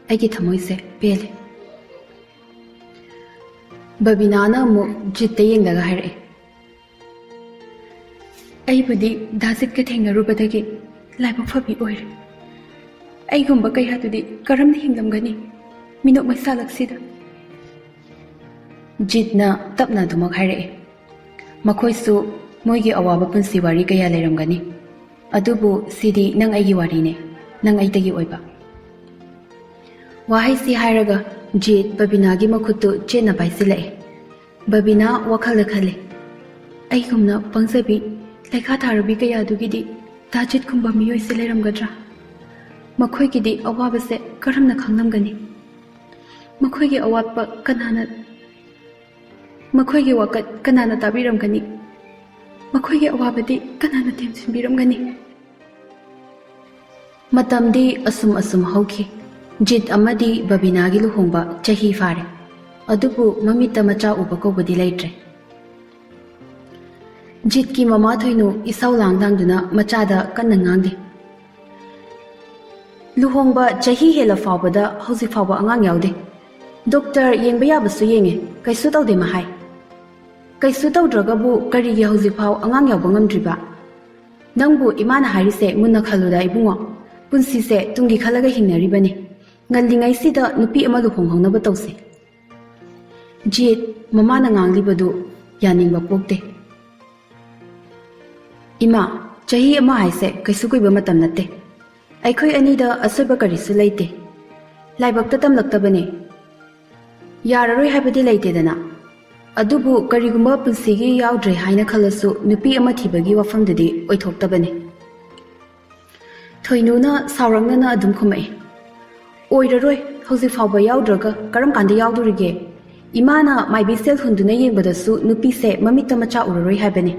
ꯑꯩꯒꯤ ꯊꯃꯣꯏꯁꯦ ꯄꯦꯜꯂꯦ꯫ ꯕꯕꯤꯅꯥꯅ ꯑꯃꯨꯛ ꯖꯤꯠꯇ ꯌꯦꯡꯂꯒ ꯍꯥꯏꯔꯛꯏ, ꯑꯩꯕꯨꯗꯤ ꯗꯥ ꯖꯤꯠꯀ ꯊꯦꯡꯅꯔꯨꯕꯗꯒꯤ ꯂꯥꯏꯕꯛ ꯐꯕꯤ ꯑꯣꯏꯔꯦ꯫ ꯑꯩꯒꯨꯝꯕ ꯀꯌꯥꯗꯨꯗꯤ ꯀꯔꯝꯅ ꯍꯤꯡꯂꯝꯒꯅꯤ ꯃꯤꯅꯣꯛ ꯃꯩꯁꯥꯂꯛꯁꯤꯗ? ꯖꯤꯠꯅ ꯇꯞꯅ ꯑꯗꯨꯃꯛ ꯍꯥꯏꯔꯛꯏ, ꯃꯈꯣꯏꯁꯨ ꯃꯣꯏꯒꯤ ꯑꯋꯥꯕ ꯄꯨꯟꯁꯤ ꯋꯥꯔꯤ ꯀꯌꯥ ꯂꯩꯔꯝꯒꯅꯤ꯫ ꯑꯗꯨꯕꯨ ꯁꯤꯗꯤ ꯅꯪ ꯑꯩꯒꯤ ꯋꯥꯔꯤꯅꯦ, ꯅꯪ ꯑꯩꯇꯒꯤ ꯑꯣꯏꯕ꯫ ꯋꯥꯍꯩꯁꯤ ꯍꯥꯏꯔꯒ ꯖꯤꯠ ꯕꯕꯤꯅꯥꯒꯤ ꯃꯈꯨꯠꯇꯨ ꯆꯦꯠꯅ ꯄꯥꯏꯁꯤꯜꯂꯛꯏ꯫ ꯕꯕꯤꯅꯥ ꯋꯥꯈꯜꯗ ꯈꯜꯂꯤ, ꯑꯩꯒꯨꯝꯅ ꯄꯪꯖꯕꯤ ꯂꯩꯈꯥ ꯊꯥꯔꯕꯤ ꯀꯌꯥꯗꯨꯒꯤꯗꯤ ꯗꯥ ꯖꯤꯠꯀꯨꯝꯕ ꯃꯤꯑꯣꯏꯁꯦ ꯂꯩꯔꯝꯒꯗ꯭ꯔꯥ? ꯃꯈꯣꯏꯒꯤꯗꯤ ꯑꯋꯥꯕꯁꯦ ꯀꯔꯝꯅ ꯈꯪꯂꯝꯒꯅꯤ? ꯃꯈꯣꯏꯒꯤ ꯑꯋꯥꯠꯄ ꯃꯈꯣꯏꯒꯤ ꯋꯥꯀꯠ ꯀꯅꯥꯅ ꯇꯥꯕꯤꯔꯝꯒꯅꯤ? ꯃꯈꯣꯏꯒꯤ ꯑꯋꯥꯕꯗꯤ ꯀꯅꯥꯅ ꯊꯦꯝꯖꯤꯟꯕꯤꯔꯝꯒꯅꯤ? ꯃꯇꯝꯗꯤ ꯑꯁꯨꯝ ꯍꯧꯈꯤ꯫ ꯖꯤꯠ ꯑꯃꯗꯤ ꯕꯕꯤꯅꯥꯒꯤ ꯂꯨꯍꯣꯡꯕ ꯆꯍꯤ ꯐꯥꯔꯦ꯫ ꯑꯗꯨꯕꯨ ꯃꯃꯤꯠꯇ ꯃꯆꯥ ꯎꯕ ꯀꯧꯕꯗꯤ ꯂꯩꯇ꯭ꯔꯦ꯫ ꯖꯤꯠꯀꯤ ꯃꯃꯥ ꯊꯣꯏꯅꯨ ꯏꯁꯧ ꯂꯥꯡꯗꯨꯅ ꯃꯆꯥꯗ ꯀꯟꯅ ꯉꯥꯡꯗꯦ꯫ ꯂꯨꯍꯣꯡꯕ ꯆꯍꯤ ꯍꯦꯜꯂ ꯐꯥꯎꯕꯗ ꯍꯧꯖꯤꯛ ꯐꯥꯎꯕ ꯑꯉꯥꯡ ꯌꯥꯎꯗꯦ꯫ ꯗꯣꯛꯇꯔ ꯌꯦꯡꯕ ꯌꯥꯕꯁꯨ ꯌꯦꯡꯉꯦ, ꯀꯩꯁꯨ ꯇꯧꯗꯦ ꯃꯍꯥꯏ꯫ ꯀꯩꯁꯨ ꯇꯧꯗ꯭ꯔꯒꯕꯨ ꯀꯔꯤꯒꯤ ꯍꯧꯖꯤꯛꯐꯥꯎ ꯑꯉꯥꯡ ꯌꯥꯎꯕ ꯉꯝꯗ꯭ꯔꯤꯕ? ꯅꯪꯕꯨ ꯏꯃꯥꯅ ꯍꯥꯏꯔꯤꯁꯦ ꯃꯨꯟꯅ ꯈꯜꯂꯨꯗ ꯏꯕꯨꯡꯉꯣ꯫ ꯄꯨꯟꯁꯤꯁꯦ ꯇꯨꯡꯒꯤ ꯈꯜꯂꯒ ꯍꯤꯡꯅꯔꯤꯕꯅꯤ꯫ ꯉꯜꯂꯤꯉꯩꯁꯤꯗ ꯅꯨꯄꯤ ꯑꯃ ꯂꯨꯍꯣꯡꯍꯧꯅꯕ ꯇꯧꯁꯤ꯫ ꯖꯤꯠ ꯃꯃꯥꯅ ꯉꯥꯡꯂꯤꯕꯗꯨ ꯌꯥꯅꯤꯡꯕ ꯄꯣꯛꯇꯦ꯫ ꯏꯃꯥ, ꯆꯍꯤ ꯑꯃ ꯍꯥꯏꯁꯦ ꯀꯩꯁꯨ ꯀꯨꯏꯕ ꯃꯇꯝ ꯅꯠꯇꯦ꯫ ꯑꯩꯈꯣꯏ ꯑꯅꯤꯗ ꯑꯁꯣꯏꯕ ꯀꯔꯤꯁꯨ ꯂꯩꯇꯦ꯫ ꯂꯥꯏꯕꯛꯇ ꯇꯝꯂꯛꯇꯕꯅꯤ꯫ ꯌꯥꯔꯔꯣꯏ ꯍꯥꯏꯕꯗꯤ ꯂꯩꯇꯦꯗꯅ꯫ ꯑꯗꯨꯕꯨ ꯀꯔꯤꯒꯨꯝꯕ ꯄꯨꯟꯁꯤꯒꯤ ꯌꯥꯎꯗ꯭ꯔꯦ ꯍꯥꯏꯅ ꯈꯜꯂꯁꯨ ꯅꯨꯄꯤ ꯑꯃ ꯊꯤꯕꯒꯤ ꯋꯥꯐꯝꯗꯨꯗꯤ ꯑꯣꯏꯊꯣꯛꯇꯕꯅꯤ꯫ ꯊꯣꯏꯅꯨꯅ ꯁꯥꯎꯔꯛꯅꯅ ꯑꯗꯨꯝ ꯈꯨꯝꯃꯛꯏ, ꯑꯣꯏꯔꯔꯣꯏ, ꯍꯧꯖꯤꯛ ꯐꯥꯎꯕ ꯌꯥꯎꯗ꯭ꯔꯒ ꯀꯔꯝ ꯀꯥꯟꯗ ꯌꯥꯎꯗꯣꯔꯤꯒꯦ? ꯏꯃꯥꯅ ꯃꯥꯏꯕꯤ ꯁꯦꯜ ꯍꯨꯟꯗꯨꯅ ꯌꯦꯡꯕꯗꯁꯨ ꯅꯨꯄꯤꯁꯦ ꯃꯃꯤꯠꯇ ꯃꯆꯥ ꯎꯔꯔꯣꯏ ꯍꯥꯏꯕꯅꯤ꯫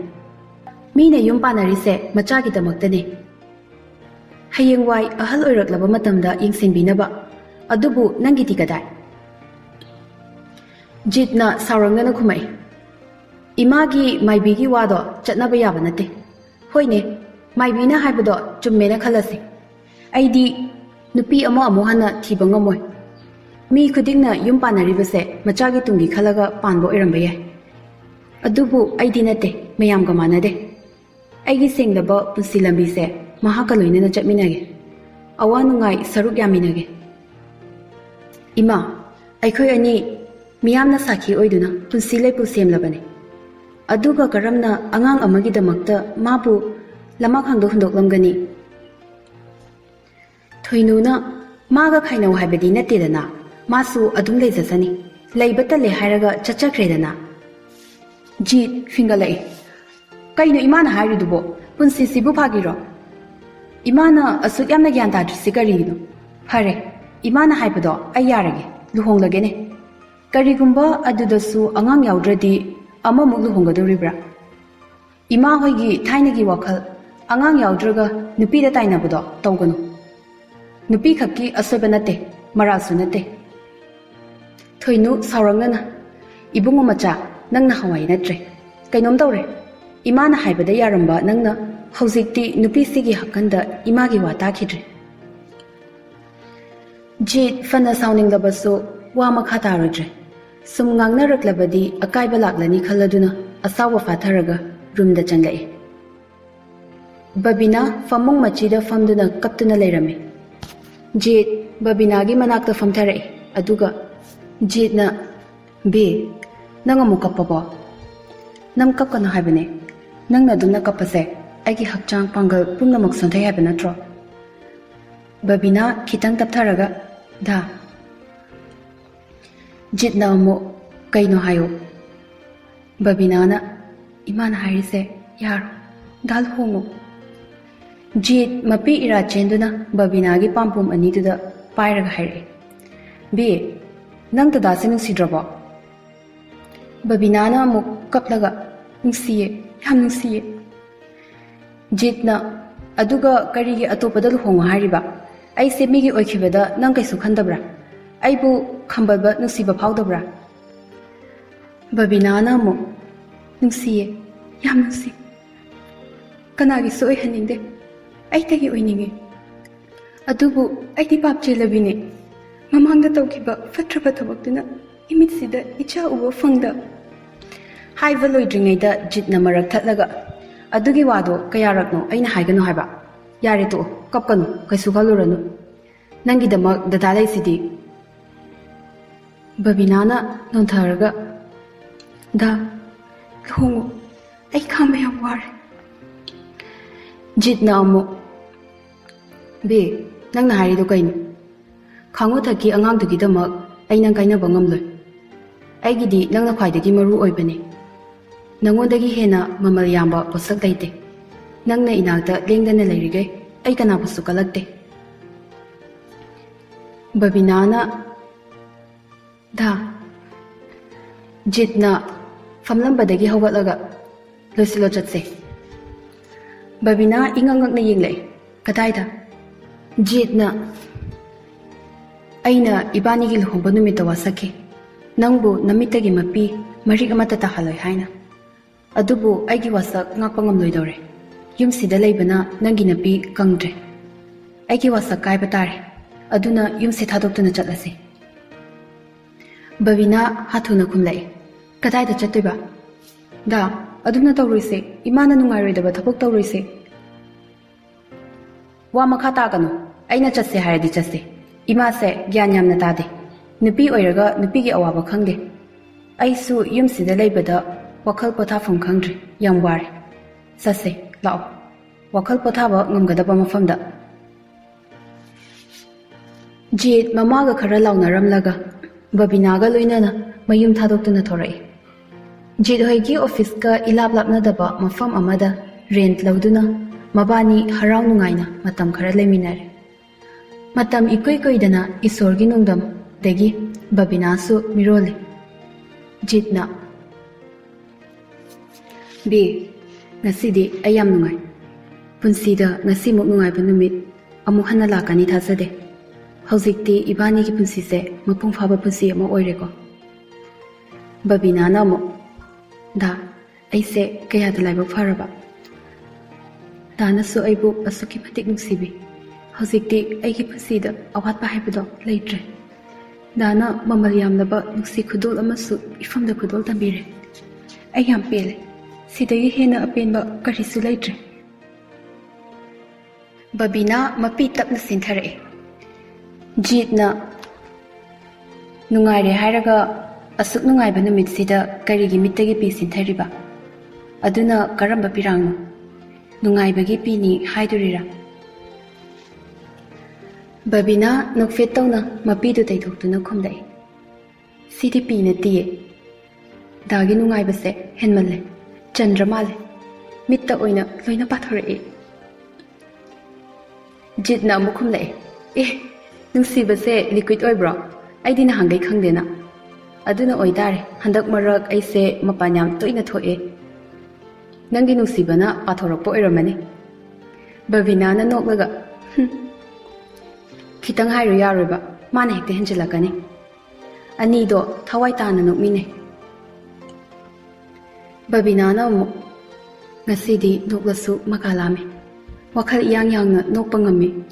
ꯃꯤꯅ ꯌꯨꯝ ꯄꯥꯟꯅꯔꯤꯁꯦ ꯃꯆꯥꯒꯤꯗꯃꯛꯇꯅꯦ, ꯍꯌꯦꯡꯋꯥꯏ ꯑꯍꯜ ꯑꯣꯏꯔꯛꯂꯕ ꯃꯇꯝꯗ ꯌꯦꯡꯁꯤꯟꯕꯤꯅꯕ, ꯑꯗꯨꯕꯨ ꯅꯪꯒꯤꯗꯤ ꯀꯗꯥꯏ? ꯖꯤꯠꯅ ꯁꯥꯎꯔꯪꯅꯅ ꯈꯨꯝꯃꯛꯏ, ꯏꯃꯥꯒꯤ ꯃꯥꯏꯕꯤꯒꯤ ꯋꯥꯗꯣ ꯆꯠꯅꯕ ꯌꯥꯕ ꯅꯠꯇꯦ꯫ ꯍꯣꯏꯅꯦ, ꯃꯥꯏꯕꯤꯅ ꯍꯥꯏꯕꯗꯣ ꯆꯨꯝꯃꯦꯅ ꯈꯜꯂꯁꯤ, ꯑꯩꯗꯤ ꯅꯨꯄꯤ ꯑꯃꯨꯛ ꯍꯟꯅ ꯊꯤꯕ ꯉꯝꯃꯣꯏ꯫ ꯃꯤ ꯈꯨꯗꯤꯡꯅ ꯌꯨꯝ ꯄꯥꯟꯅꯔꯤꯕꯁꯦ ꯃꯆꯥꯒꯤ ꯇꯨꯡꯒꯤ ꯈꯜꯂꯒ ꯄꯥꯟꯕ ꯑꯣꯏꯔꯝꯕ ꯌꯥꯏ, ꯑꯗꯨꯕꯨ ꯑꯩꯗꯤ ꯅꯠꯇꯦ, ꯃꯌꯥꯝꯒ ꯃꯥꯟꯅꯗꯦ꯫ ꯑꯩꯒꯤ ꯁꯦꯡꯂꯕ ꯄꯨꯟꯁꯤ ꯂꯝꯕꯤꯁꯦ ꯃꯍꯥꯛꯀ ꯂꯣꯏꯅꯅ ꯆꯠꯃꯤꯟꯅꯒꯦ, ꯑꯋꯥ ꯅꯨꯡꯉꯥꯏ ꯁꯔꯨꯛ ꯌꯥꯃꯤꯟꯅꯒꯦ꯫ ꯏꯃꯥ, ꯑꯩꯈꯣꯏ ꯑꯅꯤ ꯃꯤꯌꯥꯝꯅ ꯁꯥꯈꯤ ꯑꯣꯏꯗꯨꯅ ꯄꯨꯟꯁꯤ ꯂꯩꯄꯨ ꯁꯦꯝꯂꯕꯅꯤ, ꯑꯗꯨꯒ ꯀꯔꯝꯅ ꯑꯉꯥꯡ ꯑꯃꯒꯤꯗꯃꯛꯇ ꯃꯥꯕꯨ ꯂꯃꯈꯥꯡꯗ ꯍꯨꯟꯗꯣꯛꯂꯝꯒꯅꯤ? ꯊꯣꯏꯅꯨꯅ ꯃꯥꯒ ꯈꯥꯏꯅꯧ ꯍꯥꯏꯕꯗꯤ ꯅꯠꯇꯦꯗꯅ, ꯃꯥꯁꯨ ꯑꯗꯨꯝ ꯂꯩꯖꯁꯅꯤ, ꯂꯩꯕ ꯇꯜꯂꯦ ꯍꯥꯏꯔꯒ ꯆꯠꯆꯈ꯭ꯔꯦꯗꯅ꯫ ꯖꯤꯠ ꯐꯤꯡꯒꯠꯂꯛꯏ, ꯀꯩꯅꯣ ꯏꯃꯥꯅ ꯍꯥꯏꯔꯤꯗꯨꯕꯣ? ꯄꯨꯟꯁꯤꯁꯤꯕꯨ ꯐꯥꯒꯤꯔꯣ? ꯏꯃꯥꯅ ꯑꯁꯨꯛ ꯌꯥꯝꯅ ꯒ꯭ꯌꯥꯟ ꯇꯥꯗ꯭ꯔꯤꯁꯤ ꯀꯔꯤꯒꯤꯅꯣ? ꯐꯔꯦ, ꯏꯃꯥꯅ ꯍꯥꯏꯕꯗꯣ ꯑꯩ ꯌꯥꯔꯒꯦ, ꯂꯨꯍꯣꯡꯂꯒꯦꯅꯦ꯫ ꯀꯔꯤꯒꯨꯝꯕ ꯑꯗꯨꯗꯁꯨ ꯑꯉꯥꯡ ꯌꯥꯎꯗ꯭ꯔꯗꯤ ꯑꯃꯃꯨꯛ ꯂꯨꯍꯣꯡꯒꯗꯧꯔꯤꯕ꯭ꯔꯥ? ꯏꯃꯥ ꯍꯣꯏꯒꯤ ꯊꯥꯏꯅꯒꯤ ꯋꯥꯈꯜ, ꯑꯉꯥꯡ ꯌꯥꯎꯗ꯭ꯔꯒ ꯅꯨꯄꯤꯗ ꯇꯥꯏꯅꯕꯗꯣ ꯇꯧꯒꯅꯨ꯫ ꯅꯨꯄꯤ ꯈꯛꯀꯤ ꯑꯁꯣꯏꯕ ꯅꯠꯇꯦ, ꯃꯔꯥꯜꯁꯨ ꯅꯠꯇꯦ꯫ ꯊꯣꯏꯅꯨ ꯁꯥꯎꯔꯪꯅꯅ, ꯏꯕꯨꯡꯉꯣ ꯃꯆꯥ, ꯅꯪꯅ ꯍꯋꯥꯏ ꯅꯠꯇ꯭ꯔꯦ, ꯀꯩꯅꯣꯝ ꯇꯧꯔꯦ꯫ ꯏꯃꯥꯅ ꯍꯥꯏꯕꯗ ꯌꯥꯔꯝꯕ ꯅꯪꯅ ꯍꯧꯖꯤꯛꯇꯤ ꯅꯨꯄꯤꯁꯤꯒꯤ ꯍꯛꯀꯟꯗ ꯏꯃꯥꯒꯤ ꯋꯥ ꯇꯥꯈꯤꯗ꯭ꯔꯦ꯫ ꯖꯤꯠ ꯐꯅ ꯁꯥꯎꯅꯤꯡꯂꯕꯁꯨ ꯋꯥ ꯃꯈꯥ ꯇꯥꯔꯨꯗ꯭ꯔꯦ꯫ ꯁꯨꯝ ꯉꯥꯡꯅꯔꯛꯂꯕꯗꯤ ꯑꯀꯥꯏꯕ ꯂꯥꯛꯂꯅꯤ ꯈꯜꯂꯗꯨꯅ ꯑꯁꯥꯎꯕ ꯐꯥꯊꯔꯒ ꯔꯨꯝꯗ ꯆꯪꯂꯛꯏ꯫ ꯕꯕꯤꯅꯥ ꯐꯃꯨꯡ ꯃꯆꯤꯗ ꯐꯝꯗꯨꯅ ꯀꯞꯇꯨꯅ ꯂꯩꯔꯝꯃꯤ꯫ ꯖꯤꯠ ꯕꯕꯤꯅꯥꯒꯤ ꯃꯅꯥꯛꯇ ꯐꯝꯊꯔꯛꯏ, ꯑꯗꯨꯒ ꯖꯤꯠꯅ, ꯕꯤ, ꯅꯪ ꯑꯃꯨꯛ ꯀꯞꯄꯕꯣ? ꯅꯪ ꯀꯞꯀꯅꯨ ꯍꯥꯏꯕꯅꯦ, ꯅꯪꯅ ꯑꯗꯨꯝꯅ ꯀꯞꯄꯁꯦ ꯑꯩꯒꯤ ꯍꯛꯆꯥꯡ ꯄꯥꯡꯒꯜ ꯄꯨꯝꯅꯃꯛ ꯁꯣꯟꯊꯩ ꯍꯥꯏꯕ ꯅꯠꯇ꯭ꯔꯣ? ꯕꯕꯤꯅꯥ ꯈꯤꯇꯪ ꯇꯞꯊꯔꯒ, ꯗꯥ꯫ ꯖꯤꯠꯅ ꯑꯃꯨꯛ, ꯀꯩꯅꯣ ꯍꯥꯏꯌꯨ꯫ ꯕꯕꯤꯅꯥꯅ, ꯏꯃꯥꯅ ꯍꯥꯏꯔꯤꯁꯦ ꯌꯥꯔꯣ, ꯗꯥ ꯂꯨꯍꯣꯡꯉꯨ꯫ ꯖꯤꯠ ꯃꯄꯤ ꯏꯔꯥ ꯆꯦꯟꯗꯨꯅ ꯕꯕꯤꯅꯥꯒꯤ ꯄꯥꯝꯄꯣꯝ ꯑꯅꯤꯗꯨꯗ ꯄꯥꯏꯔꯒ ꯍꯥꯏꯔꯛꯏ, ꯕꯤ, ꯅꯪ ꯗꯗꯥꯁꯦ ꯅꯨꯡꯁꯤꯗ꯭ꯔꯕꯣ? ꯕꯕꯤꯅꯥꯅ ꯑꯃꯨꯛ ꯀꯞꯂꯒ, ꯅꯨꯡꯁꯤꯌꯦ, ꯌꯥꯝ ꯅꯨꯡꯁꯤꯌꯦ꯫ ꯖꯤꯠꯅ, ꯑꯗꯨꯒ ꯀꯔꯤꯒꯤ ꯑꯇꯣꯞꯄꯗ ꯂꯨꯍꯣꯡꯉꯣ ꯍꯥꯏꯔꯤꯕ? ꯑꯩꯁꯦ ꯃꯤꯒꯤ ꯑꯣꯏꯈꯤꯕꯗ ꯅꯪ ꯀꯩꯁꯨ ꯈꯟꯗꯕ꯭ꯔꯥ? ꯑꯩꯕꯨ ꯈꯝꯕꯜꯕ ꯅꯨꯡꯁꯤꯕ ꯐꯥꯎꯗꯕ꯭ꯔꯥ? ꯕꯕꯤꯅꯥꯅ ꯑꯃꯨꯛ, ꯅꯨꯡꯁꯤꯌꯦ, ꯌꯥꯝ ꯅꯨꯡꯁꯤ, ꯀꯅꯥꯒꯤꯁꯨ ꯑꯣꯏꯍꯟꯅꯤꯡꯗꯦ, ꯑꯩꯇꯒꯤ ꯑꯣꯏꯅꯤꯡꯉꯤ꯫ ꯑꯗꯨꯕꯨ ꯑꯩꯗꯤ ꯄꯥꯞ ꯆꯦꯜꯂꯕꯤꯅꯦ, ꯃꯃꯥꯡꯗ ꯇꯧꯈꯤꯕ ꯐꯠꯇ꯭ꯔꯕ ꯊꯕꯛꯇꯨꯅ ꯏꯃꯤꯠꯁꯤꯗ ꯏꯆꯥ ꯎꯕ ꯐꯪꯗ꯫ ꯍꯥꯏꯕ ꯂꯣꯏꯗ꯭ꯔꯤꯉꯩꯗ ꯖꯤꯠꯅ ꯃꯔꯛ ꯊꯠꯂꯒ, ꯑꯗꯨꯒꯤ ꯋꯥꯗꯣ ꯀꯌꯥꯔꯛꯅꯣ ꯑꯩꯅ ꯍꯥꯏꯒꯅꯨ ꯍꯥꯏꯕ? ꯌꯥꯔꯦ ꯇꯣꯛꯑꯣ, ꯀꯞꯀꯅꯨ, ꯀꯩꯁꯨ ꯈꯜꯂꯨꯔꯅꯨ, ꯅꯪꯒꯤꯗꯃꯛ ꯗꯗꯥ ꯂꯩꯁꯤꯗꯤ꯫ ꯕꯕꯤꯅꯥꯅ ꯅꯣꯟꯊꯔꯒ, ꯗꯥ, ꯂꯨꯍꯣꯡꯉꯨ, ꯑꯩ ꯈꯥꯡꯕ ꯌꯥꯝ ꯋꯥꯔꯦ꯫ ꯖꯤꯠꯅ ꯑꯃꯨꯛ, ꯕꯤ, ꯅꯪꯅ ꯍꯥꯏꯔꯤꯗꯣ ꯀꯩꯅꯣ? ꯈꯥꯡꯉꯨ ꯊꯛꯀꯤ ꯑꯉꯥꯡꯗꯨꯒꯤꯗꯃꯛ ꯑꯩ ꯅꯪ ꯀꯥꯏꯅꯕ ꯉꯝꯂꯣꯏ꯫ ꯑꯩꯒꯤꯗꯤ ꯅꯪꯅ ꯈ꯭ꯋꯥꯏꯗꯒꯤ ꯃꯔꯨ ꯑꯣꯏꯕꯅꯤ꯫ ꯅꯪꯉꯣꯟꯗꯒꯤ ꯍꯦꯟꯅ ꯃꯃꯜ ꯌꯥꯝꯕ ꯄꯣꯠꯁꯛ ꯂꯩꯇꯦ꯫ ꯅꯪꯅ ꯏꯅꯥꯛꯇ ꯂꯦꯡꯗꯅ ꯂꯩꯔꯤꯈꯩ ꯑꯩ ꯀꯅꯥꯕꯨꯁꯨ ꯀꯜꯂꯛꯇꯦ꯫ ꯕꯕꯤꯅꯥꯅ, ꯗꯥ꯫ ꯖꯤꯠꯅ ꯐꯝꯂꯝꯕꯗꯒꯤ ꯍꯧꯒꯠꯂꯒ, ꯂꯣꯏꯁꯤꯜꯂꯣ ꯆꯠꯁꯦ꯫ ꯕꯕꯤꯅꯥ ꯏꯉꯛ ꯉꯛꯅ ꯌꯦꯡꯂꯛꯏ, ꯀꯗꯥꯏꯗ? ꯖꯤꯠꯅ, ꯑꯩꯅ ꯏꯕꯥꯅꯤꯒꯤ ꯂꯨꯍꯣꯡꯕ ꯅꯨꯃꯤꯠꯇ ꯋꯥꯁꯛꯈꯤ, ꯅꯪꯕꯨ ꯅꯃꯤꯠꯇꯒꯤ ꯃꯄꯤ ꯃꯔꯤꯛ ꯑꯃꯠꯇ ꯇꯥꯍꯜꯂꯣꯏ ꯍꯥꯏꯅ꯫ ꯑꯗꯨꯕꯨ ꯑꯩꯒꯤ ꯋꯥꯁꯛ ꯉꯥꯛꯄ ꯉꯝꯂꯣꯏꯗꯧꯔꯦ꯫ ꯌꯨꯝꯁꯤꯗ ꯂꯩꯕꯅ ꯅꯪꯒꯤ ꯅꯄꯤ ꯀꯪꯗ꯭ꯔꯦ꯫ ꯑꯩꯒꯤ ꯋꯥꯁꯛ ꯀꯥꯏꯕ ꯇꯥꯔꯦ, ꯑꯗꯨꯅ ꯌꯨꯝꯁꯤ ꯊꯥꯗꯣꯛꯇꯨꯅ ꯆꯠꯂꯁꯤ꯫ ꯕꯕꯤꯅꯥ ꯍꯥꯊꯨꯅ ꯈꯨꯝꯂꯛꯏ, ꯀꯗꯥꯏꯗ ꯆꯠꯇꯣꯏꯕ? ꯗꯥ, ꯑꯗꯨꯝꯅ ꯇꯧꯔꯣꯏꯁꯦ, ꯏꯃꯥꯅ ꯅꯨꯡꯉꯥꯏꯔꯣꯏꯗꯕ ꯊꯕꯛ ꯇꯧꯔꯣꯏꯁꯦ꯫ ꯋꯥ ꯃꯈꯥ ꯇꯥꯒꯅꯨ, ꯑꯩꯅ ꯆꯠꯁꯦ ꯍꯥꯏꯔꯗꯤ ꯆꯠꯁꯦ꯫ ꯏꯃꯥꯁꯦ ꯒ꯭ꯌꯥꯟ ꯌꯥꯝꯅ ꯇꯥꯗꯦ, ꯅꯨꯄꯤ ꯑꯣꯏꯔꯒ ꯅꯨꯄꯤꯒꯤ ꯑꯋꯥꯕ ꯈꯪꯗꯦ꯫ ꯑꯩꯁꯨ ꯌꯨꯝꯁꯤꯗ ꯂꯩꯕꯗ ꯋꯥꯈꯜ ꯄꯣꯊꯥꯐꯝ ꯈꯪꯗ꯭ꯔꯤ, ꯌꯥꯝ ꯋꯥꯔꯦ꯫ ꯆꯠꯁꯦ, ꯂꯥꯛꯑꯣ, ꯋꯥꯈꯜ ꯄꯣꯊꯥꯕ ꯉꯝꯒꯗꯕ ꯃꯐꯝꯗ꯫ ꯖꯤꯠ ꯃꯃꯥꯒ ꯈꯔ ꯂꯥꯎꯅꯔꯝꯂꯒ ꯕꯕꯤꯅꯥꯒ ꯂꯣꯏꯅꯅ ꯃꯌꯨꯝ ꯊꯥꯗꯣꯛꯇꯨꯅ ꯊꯣꯔꯛꯏ꯫ ꯖꯤꯠ ꯍꯣꯏꯒꯤ ꯑꯣꯐꯤꯁꯀ ꯏꯂꯥꯞ ꯂꯥꯞꯅꯗꯕ ꯃꯐꯝ ꯑꯃꯗ ꯔꯦꯟꯠ ꯂꯧꯗꯨꯅ ꯃꯕꯥꯅꯤ ꯍꯔꯥꯎ ꯅꯨꯡꯉꯥꯏꯅ ꯃꯇꯝ ꯈꯔ ꯂꯩꯃꯤꯟꯅꯔꯦ꯫ ꯃꯇꯝ ꯏꯀꯨꯏ ꯀꯨꯏꯗꯅ ꯏꯁꯣꯔꯒꯤ ꯅꯨꯡꯗꯝꯗꯒꯤ ꯕꯕꯤꯅꯥꯁꯨ ꯃꯤꯔꯣꯜꯂꯤ꯫ ꯖꯤꯠꯅ, B, Ngasidi ay yam nungai. Punsida ngasimuk nungai ba numit amuk hanna lakani thasade. Haujikti ibani ki punsi se mapung phaba punsi ama oireko. Babina na mo da aise kaya da laibak faraba. Dana su aibu asuki matik nuksibi. Haujikti aigi punsida awat pa haibudo leitre. Dana mamal yamnaba nuksi khudul amasu ifamda khudul tambire. Ay yam pele. Sidagi hena apenba karisu leitre. Babina mapi tapna sinthare. Jitna nungaire hairaga asuk nungaiba numit sida karigi mittagi pi sinthariba. Aduna karamba pirangno. Nungaibagi pini haidurira. Babina nokfet tawna mapidu taidoktuna khumdai. Sidi pina tiye. Dagi nungaiba se henmalle. Chandramale. Mitta oina loina pathore. Jitna mukhumle. Nungsibase liquid oibro. Aidi na hangai khangdena. Aduna oidare handak marak aise mapanyam toina thoe. Nangi nungsibana pathorokpo oiramani. Babina na noklaga. Kitang hairu yaroiba. Mana hekte henjilakani. Anido thawai tana nokmine. Babina na mo. Ngasidi noklasu makalame. Wakhal iyang yangna nokpa ngami.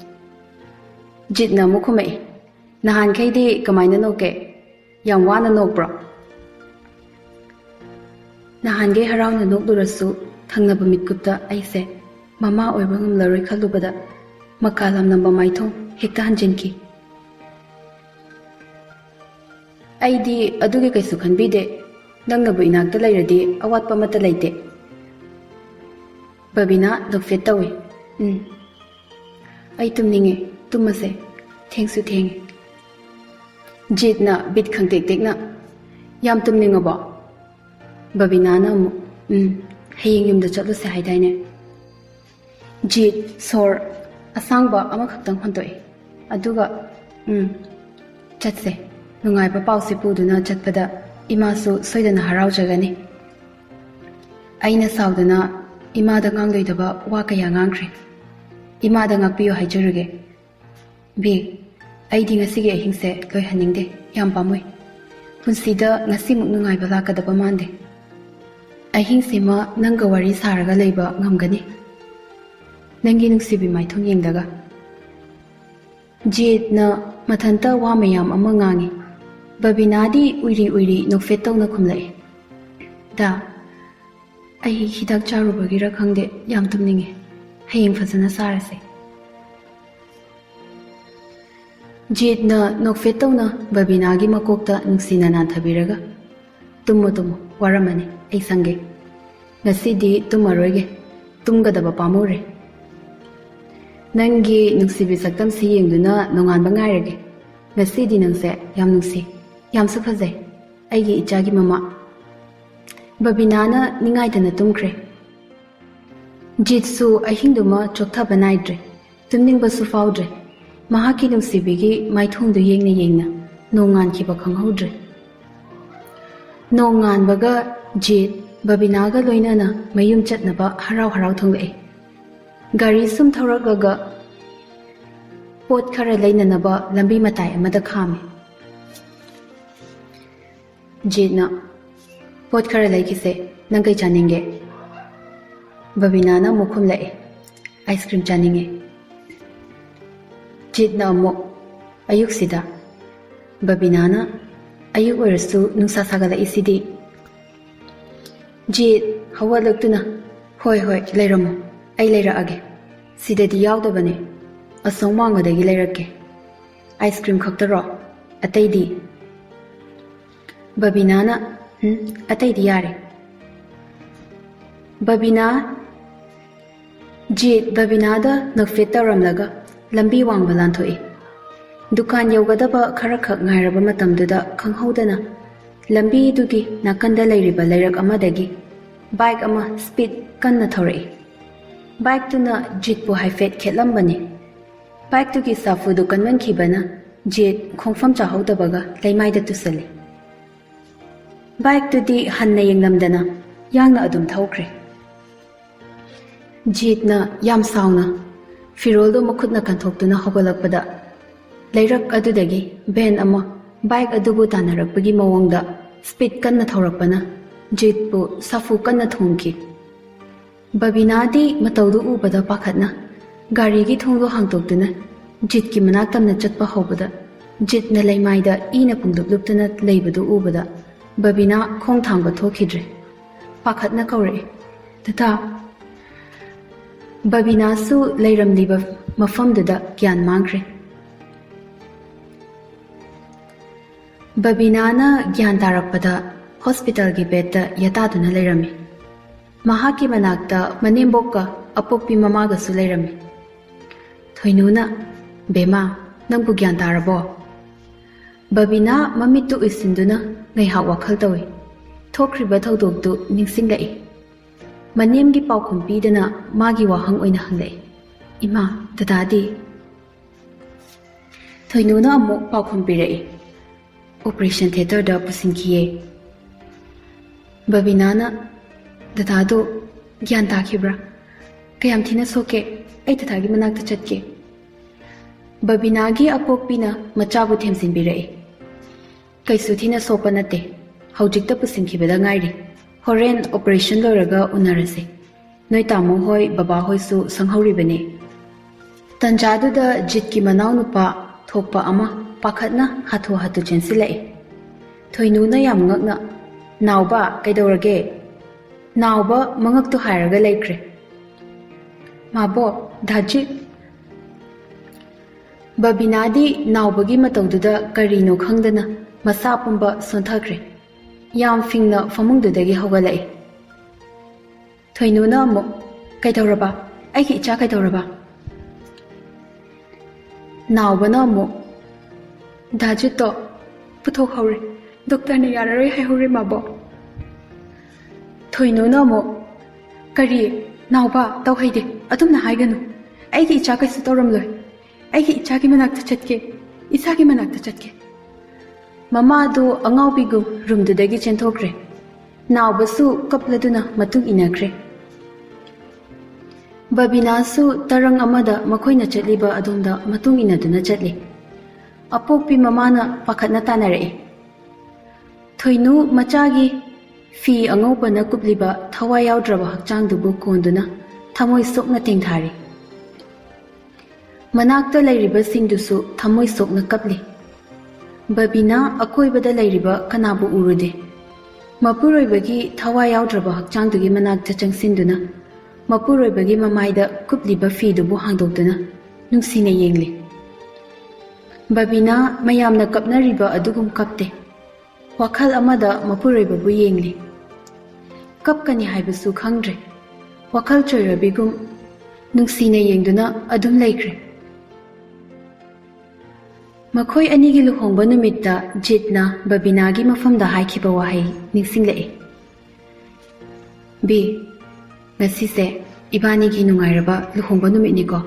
Jitna mukhumai. Nahan khaidi kamaina noke. Yang wana nokbro. Nahan ge harawna nokdurasu thangnaba mitkupta aise mama oiba ngamlaroi khalubada makalam namba maithong hekta hanjinki. Aidi aduge kaisu khanbide nangnabu inakta lairadi awatpa mata laite. Babina nokfet tawi. Ay tumninge, tumase, thengsu thenge. Jitna bit khangtek tekna, yam tumninga ba. Babina na mo, haying yumda chatluse haidaine. Jit, sor, asang ba ama khaktang hontoe. Aduga, chatse, nungay pa pausi puduna chatpada, imasu soydana haraw jagani. Aina sawdana, imada ngangdoidaba wakaya ngangkre. Imada ngakpiyo haijaruge. Bi, aidi ngasigi ahingse loi haningde, yam pamui. Punsida ngasimuk nungayba lakadaba mande. Ahingsima nanga wari saraga leiba ngamgani. Nangi nungsibi maithong yengdaga. Jitna mathanta wa mayam ama ngangi. Babinadi uiri nokfet tawna khumlai. Da, ai hidak charubagira khangde yam tumninge. Haying fazana sarase. Jitna nokfet tawna babinagi makokta nungsina nanthabiraga. Tummo waramani ai sange. Ngasidi tumaroige. Tumgadaba pamure. Nangi nungsibi saktam si yengduna nonganba ngairage. Ngasidi nangse yam nungsi. Yam sufazay. Aigi ichagi mama. Babinana ningaitana tumkre. Jitsu ahingduma chokta banaidre. Tumningbasu faudre. Mahaki nungsibigi maithungdu yengna. Nongan kiba khanghaudre. Nongan baga jit babinaga loinana mayum chatnaba haraw thonglai. Gari sum thoragaga pot khara lainanaba lambi matai amada khame. Jitna pot khara laikise nangai chaninge. Babinana mukhum lai. Ice cream chaninge. Jitna mo ayuk sida. Babinana ayuk orasu nungsa sagala isidi. Jit hawa laktuna. Hoi lairamo. Ay lairage. Sidadi yaudabane. Asong mangadagi lairake. Ice cream khaktaro. Ataydi. Babinana ataydi yare. Babina Jit babinada nokfet tawramlaga lambi wangba lanthoi. Dukan yaugadaba khara khak ngairaba matamduda khanghaudana lambi dugi nakanda lairiba lairak amadagi bike ama speed kanna thorai. Bike tuna Jit bu haifet khetlambani. Bike tugi safu dukan man khibana Jit khongfam chahaudabaga laimaida tusali. Bike tudi hanna yenglamdana yangna adum thaukhre. ꯖꯤꯠꯅ ꯌꯥꯝ ꯁꯥꯎꯅ ꯐꯤꯔꯣꯜꯗꯣ ꯃꯈꯨꯠꯅ ꯀꯟꯊꯣꯛꯇꯨꯅ ꯍꯧꯒꯠꯂꯛꯄꯗ ꯂꯩꯔꯛ ꯑꯗꯨꯗꯒꯤ van ꯑꯃ bike ꯑꯗꯨꯕꯨ ꯇꯥꯟꯅꯔꯛꯄꯒꯤ ꯃꯑꯣꯡꯗ speed ꯀꯟꯅ ꯊꯧꯔꯛꯄꯅ ꯖꯤꯠꯄꯨ ꯁꯥꯐꯨ ꯀꯟꯅ ꯊꯣꯝꯈꯤ꯫ ꯕꯕꯤꯅꯥꯗꯤ ꯃꯇꯧꯗꯨ ꯎꯕꯗ ꯄꯥꯈꯠꯅ ꯒꯥꯔꯤꯒꯤ ꯊꯣꯡꯗꯣ ꯍꯥꯡꯇꯣꯛꯇꯨꯅ ꯖꯤꯠꯀꯤ ꯃꯅꯥꯛ ꯇꯝꯅ ꯆꯠꯄ ꯍꯧꯕꯗ ꯖꯤꯠꯅ ꯂꯩꯃꯥꯏꯗ ꯏꯅ ꯄꯨꯡꯂꯨꯞ ꯂꯨꯞꯇꯨꯅ ꯂꯩꯕꯗꯨ ꯎꯕꯗ ꯕꯕꯤꯅꯥ ꯈꯣꯡ ꯊꯥꯡꯕ ꯊꯣꯛꯈꯤꯗ꯭ꯔꯦ꯫ ꯄꯥꯈꯠꯅ ꯀꯧꯔꯛꯏ, "ꯗꯗꯥ!" ꯕꯕꯤꯅꯥꯁꯨ ꯂꯩꯔꯝꯂꯤꯕ ꯃꯐꯝꯗꯨꯗ ꯒ꯭ꯌꯥꯟ ꯃꯥꯡꯈ꯭ꯔꯦ꯫ ꯕꯕꯤꯅꯥꯅ ꯒ꯭ꯌꯥꯟ ꯇꯥꯔꯛꯄꯗ ꯍꯣꯁꯄꯤꯇꯥꯜꯒꯤ ꯕꯦꯗꯇ ꯌꯥꯇꯥꯗꯨꯅ ꯂꯩꯔꯝꯃꯤ꯫ ꯃꯍꯥꯛꯀꯤ ꯃꯅꯥꯛꯇ ꯃꯅꯦꯝꯕꯣꯛꯀ ꯑꯄꯣꯛꯄꯤ ꯃꯃꯥꯒꯁꯨ ꯂꯩꯔꯝꯃꯤ꯫ ꯊꯣꯏꯅꯨꯅ, "ꯕꯦꯃꯥ, ꯅꯪꯕꯨ ꯒ꯭ꯌꯥꯟ ꯇꯥꯔꯕꯣ?" ꯕꯕꯤꯅꯥ ꯃꯃꯤꯠꯇꯨ ꯎꯏꯁꯤꯟꯗꯨꯅ ꯉꯥꯏꯍꯥꯛ ꯋꯥꯈꯜ ꯇꯧꯏ꯫ ꯊꯣꯛꯈ꯭ꯔꯤꯕ ꯊꯧꯗꯣꯛꯇꯨ ꯅꯤꯡꯁꯤꯡꯂꯛꯏ꯫ ꯃꯅꯦꯝꯒꯤ ꯄꯥꯎꯈꯨꯝ ꯄꯤꯗꯅ ꯃꯥꯒꯤ ꯋꯥꯍꯪ ꯑꯣꯏꯅ ꯍꯪꯂꯛꯏ, "ꯏꯃꯥ, ꯗꯗꯥꯗꯤ?" ꯊꯣꯏꯅꯨꯅ ꯑꯃꯨꯛ ꯄꯥꯎꯈꯨꯝ ꯄꯤꯔꯛꯏ, "ꯑꯣꯄꯔꯦꯁꯟ ꯊꯤꯌꯦꯇꯔꯗ ꯄꯨꯁꯤꯟꯈꯤꯌꯦ." ꯕꯕꯤꯅꯥꯅ, "ꯗꯗꯥꯗꯣ ꯒ꯭ꯌꯥꯟ ꯇꯥꯈꯤꯕ꯭ꯔꯥ? ꯀꯌꯥꯝ ꯊꯤꯅ ꯁꯣꯛꯀꯦ? ꯑꯩ ꯗꯗꯥꯒꯤ ꯃꯅꯥꯛꯇ ꯆꯠꯀꯦ." ꯕꯕꯤꯅꯥꯒꯤ ꯑꯄꯣꯛꯄꯤꯅ ꯃꯆꯥꯕꯨ ꯊꯦꯝꯖꯤꯟꯕꯤꯔꯛꯏ, "ꯀꯩꯁꯨ ꯊꯤꯅ ꯁꯣꯛꯄ ꯅꯠꯇꯦ. ꯍꯧꯖꯤꯛꯇ ꯄꯨꯁꯤꯟꯈꯤꯕꯗ ꯉꯥꯏꯔꯤ. ꯍꯣꯔꯦꯟ ꯑꯣꯄꯔꯦꯁꯟ ꯂꯣꯏꯔꯒ ꯎꯅꯔꯁꯤ. ꯅꯣꯏ ꯇꯥꯃꯣ ꯍꯣꯏ ꯕꯕꯥ ꯍꯣꯏꯁꯨ ꯁꯪꯍꯧꯔꯤꯕꯅꯤ." ꯇꯟꯖꯥꯗꯨꯗ ꯖꯤꯠꯀꯤ ꯃꯅꯥꯎꯅꯨꯄꯥ ꯊꯣꯛꯄ ꯑꯃ ꯄꯥꯈꯠꯅ ꯍꯥꯊꯨ ꯍꯥꯊꯨ ꯆꯦꯟꯁꯤꯜꯂꯛꯏ꯫ ꯊꯣꯏꯅꯨꯅ ꯌꯥꯝ ꯉꯛꯅ, "ꯅꯥꯎꯕ, ꯀꯩꯗꯧꯔꯒꯦ?" ꯅꯥꯎꯕ ꯃꯉꯛꯇꯨ ꯍꯥꯏꯔꯒ ꯂꯩꯈ꯭ꯔꯦ꯫ "ꯃꯥꯕꯣꯛ, ꯗꯥ ꯖꯤꯠ." ꯕꯕꯤꯅꯥꯗꯤ ꯅꯥꯎꯕꯒꯤ ꯃꯇꯧꯗꯨꯗ ꯀꯔꯤꯅꯣ ꯈꯪꯗꯅ ꯃꯁꯥ ꯄꯨꯝꯕ ꯁꯣꯟꯊꯈ꯭ꯔꯦ꯫ ꯌꯥꯝ ꯐꯤꯡꯅ ꯐꯃꯨꯡꯗꯨꯗꯒꯤ ꯍꯧꯒꯠꯂꯛꯏ꯫ ꯊꯣꯏꯅꯨꯅ ꯑꯃꯨꯛ, "ꯀꯩꯗꯧꯔꯕ? ꯑꯩꯒꯤ ꯏꯆꯥ ꯀꯩꯗꯧꯔꯕ?" ꯅꯥꯎꯕꯅ ꯑꯃꯨꯛ, "ꯗꯥ ꯖꯤꯠꯇꯣ ꯄꯨꯊꯣꯛꯍꯧꯔꯦ. ꯗꯣꯛꯇꯔꯅ ꯌꯥꯔꯔꯣꯏ ꯍꯥꯏꯍꯧꯔꯦ ꯃꯥꯕꯣꯛ." ꯊꯣꯏꯅꯨꯅ ꯑꯃꯨꯛ, "ꯀꯔꯤ? ꯅꯥꯎꯕ, ꯇꯧꯍꯩꯗꯦ. ꯑꯗꯨꯝꯅ ꯍꯥꯏꯒꯅꯨ. ꯑꯩꯒꯤ ꯏꯆꯥ ꯀꯩꯁꯨ ꯇꯧꯔꯝꯂꯣꯏ. ꯑꯩꯒꯤ ꯏꯆꯥꯒꯤ ꯃꯅꯥꯛꯇ ꯆꯠꯀꯦ. ꯏꯆꯥꯒꯤ ꯃꯅꯥꯛꯇ ꯆꯠꯀꯦ." ꯃꯃꯥꯗꯨ ꯑꯉꯥꯎꯕꯤꯒꯨꯝ ꯔꯨꯝꯗꯨꯗꯒꯤ ꯆꯦꯟꯊꯣꯛꯈ꯭ꯔꯦ꯫ ꯅꯥꯎꯕꯁꯨ ꯀꯞꯂꯗꯨꯅ ꯃꯇꯨꯡ ꯏꯟꯅꯈ꯭ꯔꯦ꯫ ꯕꯕꯤꯅꯥꯁꯨ ꯇꯔꯪ ꯑꯃꯗ ꯃꯈꯣꯏꯅ ꯆꯠꯂꯤꯕ ꯑꯗꯣꯝꯗ ꯃꯇꯨꯡ ꯏꯟꯅꯗꯨꯅ ꯆꯠꯂꯤ꯫ ꯑꯄꯣꯛꯄꯤ ꯃꯃꯥꯅ ꯄꯥꯈꯠꯅ ꯇꯥꯅꯔꯛꯏ꯫ ꯊꯣꯏꯅꯨ ꯃꯆꯥꯒꯤ ꯐꯤ ꯑꯉꯧꯕꯅ ꯀꯨꯞꯂꯤꯕ ꯊꯋꯥꯏ ꯌꯥꯎꯗ꯭ꯔꯕ ꯍꯛꯆꯥꯡꯗꯨꯕꯨ ꯀꯣꯟꯗꯨꯅ ꯊꯃꯣꯏ ꯁꯣꯛꯅ ꯇꯦꯡꯊꯥꯔꯤ꯫ ꯃꯅꯥꯛꯇ ꯂꯩꯔꯤꯕꯁꯤꯡꯗꯨꯁꯨ ꯊꯃꯣꯏ ꯁꯣꯛꯅ ꯀꯞꯂꯤ꯫ ꯕꯕꯤꯅꯥ ꯑꯀꯣꯏꯕꯗ ꯂꯩꯔꯤꯕ ꯀꯅꯥꯕꯨ ꯎꯔꯨꯗꯦ꯫ ꯃꯄꯨꯔꯣꯏꯕꯒꯤ ꯊꯋꯥꯏ ꯌꯥꯎꯗ꯭ꯔꯕ ꯍꯛꯆꯥꯡꯗꯨꯒꯤ ꯃꯅꯥꯛꯇ ꯆꯪꯁꯤꯟꯗꯨꯅ ꯃꯄꯨꯔꯣꯏꯕꯒꯤ ꯃꯃꯥꯏꯗ ꯀꯨꯞꯂꯤꯕ ꯐꯤꯗꯨꯕꯨ ꯍꯥꯡꯗꯣꯛꯇꯨꯅ ꯅꯨꯡꯁꯤꯅ ꯌꯦꯡꯂꯤ꯫ ꯕꯕꯤꯅꯥ ꯃꯌꯥꯝꯅ ꯀꯞꯅꯔꯤꯕ ꯑꯗꯨꯒꯨꯝ ꯀꯞꯇꯦ꯫ ꯋꯥꯈꯜ ꯑꯃꯗ ꯃꯄꯨꯔꯣꯏꯕꯕꯨ ꯌꯦꯡꯂꯤ꯫ ꯀꯞꯀꯅꯤ ꯍꯥꯏꯕꯁꯨ ꯈꯪꯗ꯭ꯔꯦ꯫ ꯋꯥꯈꯜ ꯆꯣꯏꯔꯕꯤꯒꯨꯝ ꯅꯨꯡꯁꯤꯅ ꯌꯦꯡꯗꯨꯅ ꯑꯗꯨꯝ ꯂꯩꯈ꯭ꯔꯦ꯫ ꯃꯈꯣꯏ ꯑꯅꯤꯒꯤ ꯂꯨꯍꯣꯡꯕ ꯅꯨꯃꯤꯠꯇ ꯖꯤꯠꯅ ꯕꯕꯤꯅꯥꯒꯤ ꯃꯐꯝꯗ ꯍꯥꯏꯈꯤꯕ ꯋꯥꯍꯩ ꯅꯤꯡꯁꯤꯡꯂꯛꯏ꯫ "ꯕꯤ, ꯉꯁꯤꯁꯦ ꯏꯕꯥꯅꯤꯒꯤ ꯅꯨꯡꯉꯥꯏꯔꯕ ꯂꯨꯍꯣꯡꯕ ꯅꯨꯃꯤꯠꯅꯤꯀꯣ.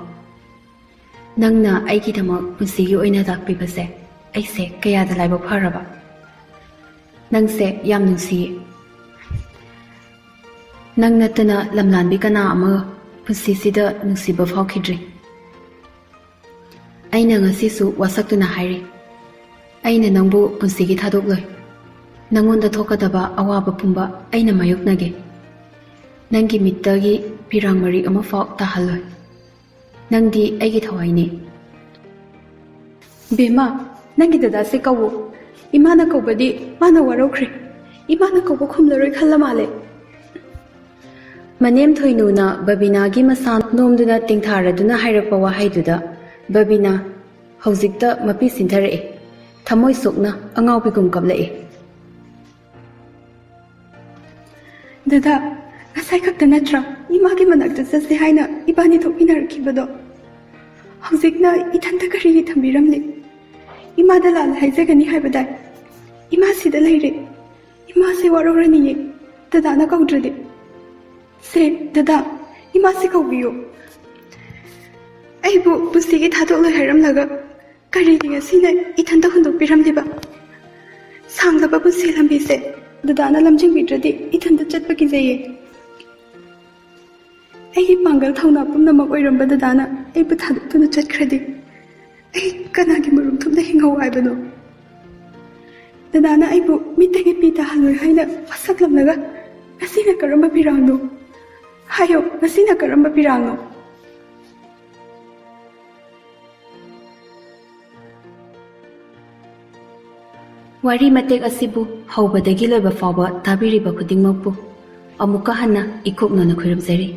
ꯅꯪꯅ ꯑꯩꯒꯤꯗꯃꯛ ꯄꯨꯟꯁꯤꯒꯤ ꯑꯣꯏꯅ ꯂꯥꯛꯄꯤꯕꯁꯦ ꯑꯩꯁꯦ ꯀꯌꯥꯗ ꯂꯥꯏꯕꯛ ꯐꯔꯕ. ꯅꯪꯁꯦ ꯌꯥꯝ ꯅꯨꯡꯁꯤꯌꯦ. ꯅꯪ ꯅꯠꯇꯅ ꯂꯝꯂꯥꯟꯕꯤ ꯀꯅꯥ ꯑꯃꯒ ꯄꯨꯟꯁꯤꯁꯤꯗ ꯅꯨꯡꯁꯤꯕ ꯐꯥꯎꯈꯤꯗ꯭ꯔꯤ. ꯑꯩꯅ ꯉꯁꯤꯁꯨ ꯋꯥꯁꯛꯇꯨꯅ ꯍꯥꯏꯔꯤ, ꯑꯩꯅ ꯅꯪꯕꯨ ꯄꯨꯟꯁꯤꯒꯤ ꯊꯥꯗꯣꯛꯂꯣꯏ. ꯅꯪꯉꯣꯟꯗ ꯊꯣꯛꯀꯗꯕ ꯑꯋꯥꯕ ꯄꯨꯝꯕ ꯑꯩꯅ ꯃꯥꯌꯣꯛꯅꯒꯦ. ꯅꯪꯒꯤ ꯃꯤꯠꯇꯒꯤ ꯄꯤꯔꯥꯡ ꯃꯔꯤꯛ ꯑꯃꯐꯥꯎ ꯇꯥꯍꯜꯂꯣꯏ. ꯅꯪꯗꯤ ꯑꯩꯒꯤ ꯊꯋꯥꯏꯅꯤ." "ꯕꯦꯃꯥ, ꯅꯪꯒꯤ ꯗꯗꯥꯁꯦ ꯀꯧꯋꯣ. ꯏꯃꯥꯅ ꯀꯧꯕꯗꯤ ꯃꯥꯅ ꯋꯥꯔꯧꯈ꯭ꯔꯦ. ꯏꯃꯥꯅ ꯀꯧꯕ ꯈꯨꯝꯂꯔꯣꯏ ꯈꯜꯂ ꯃꯥꯜꯂꯦ." ꯃꯅꯦꯝ ꯊꯣꯏꯅꯨꯅ ꯕꯕꯤꯅꯥꯒꯤ ꯃꯁꯥ ꯅꯣꯝꯗꯨꯅ ꯇꯦꯡꯊꯥꯔꯗꯨꯅ ꯍꯥꯏꯔꯛꯄ ꯋꯥꯍꯩꯗꯨꯗ ꯕꯕꯤꯅꯥ ꯍꯧꯖꯤꯛꯇ ꯃꯄꯤ ꯁꯤꯟꯊꯔꯛꯏ꯫ ꯊꯃꯣꯏ ꯁꯣꯛꯅ ꯑꯉꯥꯎꯕꯤꯒꯨꯝ ꯀꯞꯂꯛꯏ꯫ "ꯗꯗꯥ, ꯉꯁꯥꯏ ꯈꯛꯇ ꯅꯠꯇ꯭ꯔꯥ ꯏꯃꯥꯒꯤ ꯃꯅꯥꯛꯇ ꯆꯠꯁꯦ ꯍꯥꯏꯅ ꯏꯕꯥꯅꯤ ꯊꯣꯛꯃꯤꯟꯅꯔꯛꯈꯤꯕꯗꯣ? ꯍꯧꯖꯤꯛꯅ ꯏꯊꯟꯇ ꯀꯔꯤꯒꯤ ꯊꯝꯕꯤꯔꯝꯂꯤ? ꯏꯃꯥꯗ ꯂꯥꯜꯅ ꯍꯥꯏꯖꯒꯅꯤ ꯍꯥꯏꯕꯗꯥꯏ? ꯏꯃꯥ ꯁꯤꯗ ꯂꯩꯔꯦ. ꯏꯃꯥꯁꯦ ꯋꯥꯔꯧꯔꯅꯤꯌꯦ ꯗꯗꯥꯅ ꯀꯧꯗ꯭ꯔꯗꯤ. ꯁꯦ ꯗꯗꯥ, ꯏꯃꯥꯁꯦ ꯀꯧꯕꯤꯌꯨ. ꯑꯩꯕꯨ ꯄꯨꯟꯁꯤꯒꯤ ꯊꯥꯗꯣꯛꯂꯣꯏ ꯍꯥꯏꯔꯝꯂꯒ ꯀꯔꯤꯒꯤ ꯉꯁꯤꯅ ꯏꯊꯟꯇ ꯍꯨꯟꯗꯣꯛꯄꯤꯔꯝꯂꯤꯕ? ꯁꯥꯡꯂꯕ ꯄꯨꯟꯁꯤ ꯂꯝꯕꯤꯁꯦ ꯗꯗꯥꯅ ꯂꯝꯖꯤꯡꯕꯤꯗ꯭ꯔꯗꯤ ꯏꯊꯟꯇ ꯆꯠꯄ ꯀꯤꯖꯩꯌꯦ." ꯑꯩꯒꯤ ꯄꯥꯡꯒꯜ ꯊꯧꯅꯥ ꯄꯨꯝꯅꯃꯛ ꯑꯣꯏꯔꯝꯕ ꯗꯗꯥꯅ ꯑꯩꯕꯨ ꯊꯥꯗꯣꯛꯇꯨꯅ ꯆꯠꯈ꯭ꯔꯗꯤ ꯑꯩ ꯀꯅꯥꯒꯤ ꯃꯔꯨꯝ ꯊꯨꯝꯅ ꯍꯤꯡꯍꯧ ꯍꯥꯏꯕꯅꯣ? ꯗꯗꯥꯅ ꯑꯩꯕꯨ ꯃꯤꯠꯇꯒꯤ ꯄꯤ ꯇꯥꯍꯜꯂꯣꯏ ꯍꯥꯏꯅ ꯋꯥꯁꯛꯂꯝꯂꯒ ꯉꯁꯤꯅ ꯀꯔꯝꯕ ꯄꯤꯔꯥꯡꯅꯣ? ꯍꯥꯏꯌꯣ, ꯉꯁꯤꯅ ꯀꯔꯝꯕ ꯄꯤꯔꯥꯡꯅꯣ? ꯋꯥꯔꯤ ꯃꯇꯦꯛ ꯑꯁꯤꯕꯨ ꯍꯧꯕꯗꯒꯤ ꯂꯣꯏꯕ ꯐꯥꯎꯕ ꯇꯥꯕꯤꯔꯤꯕ ꯈꯨꯗꯤꯡꯃꯛꯄꯨ ꯑꯃꯨꯛꯀ ꯍꯟꯅ ꯏꯀꯨꯞꯅꯅ ꯈꯨꯔꯨꯝꯖꯔꯤ꯫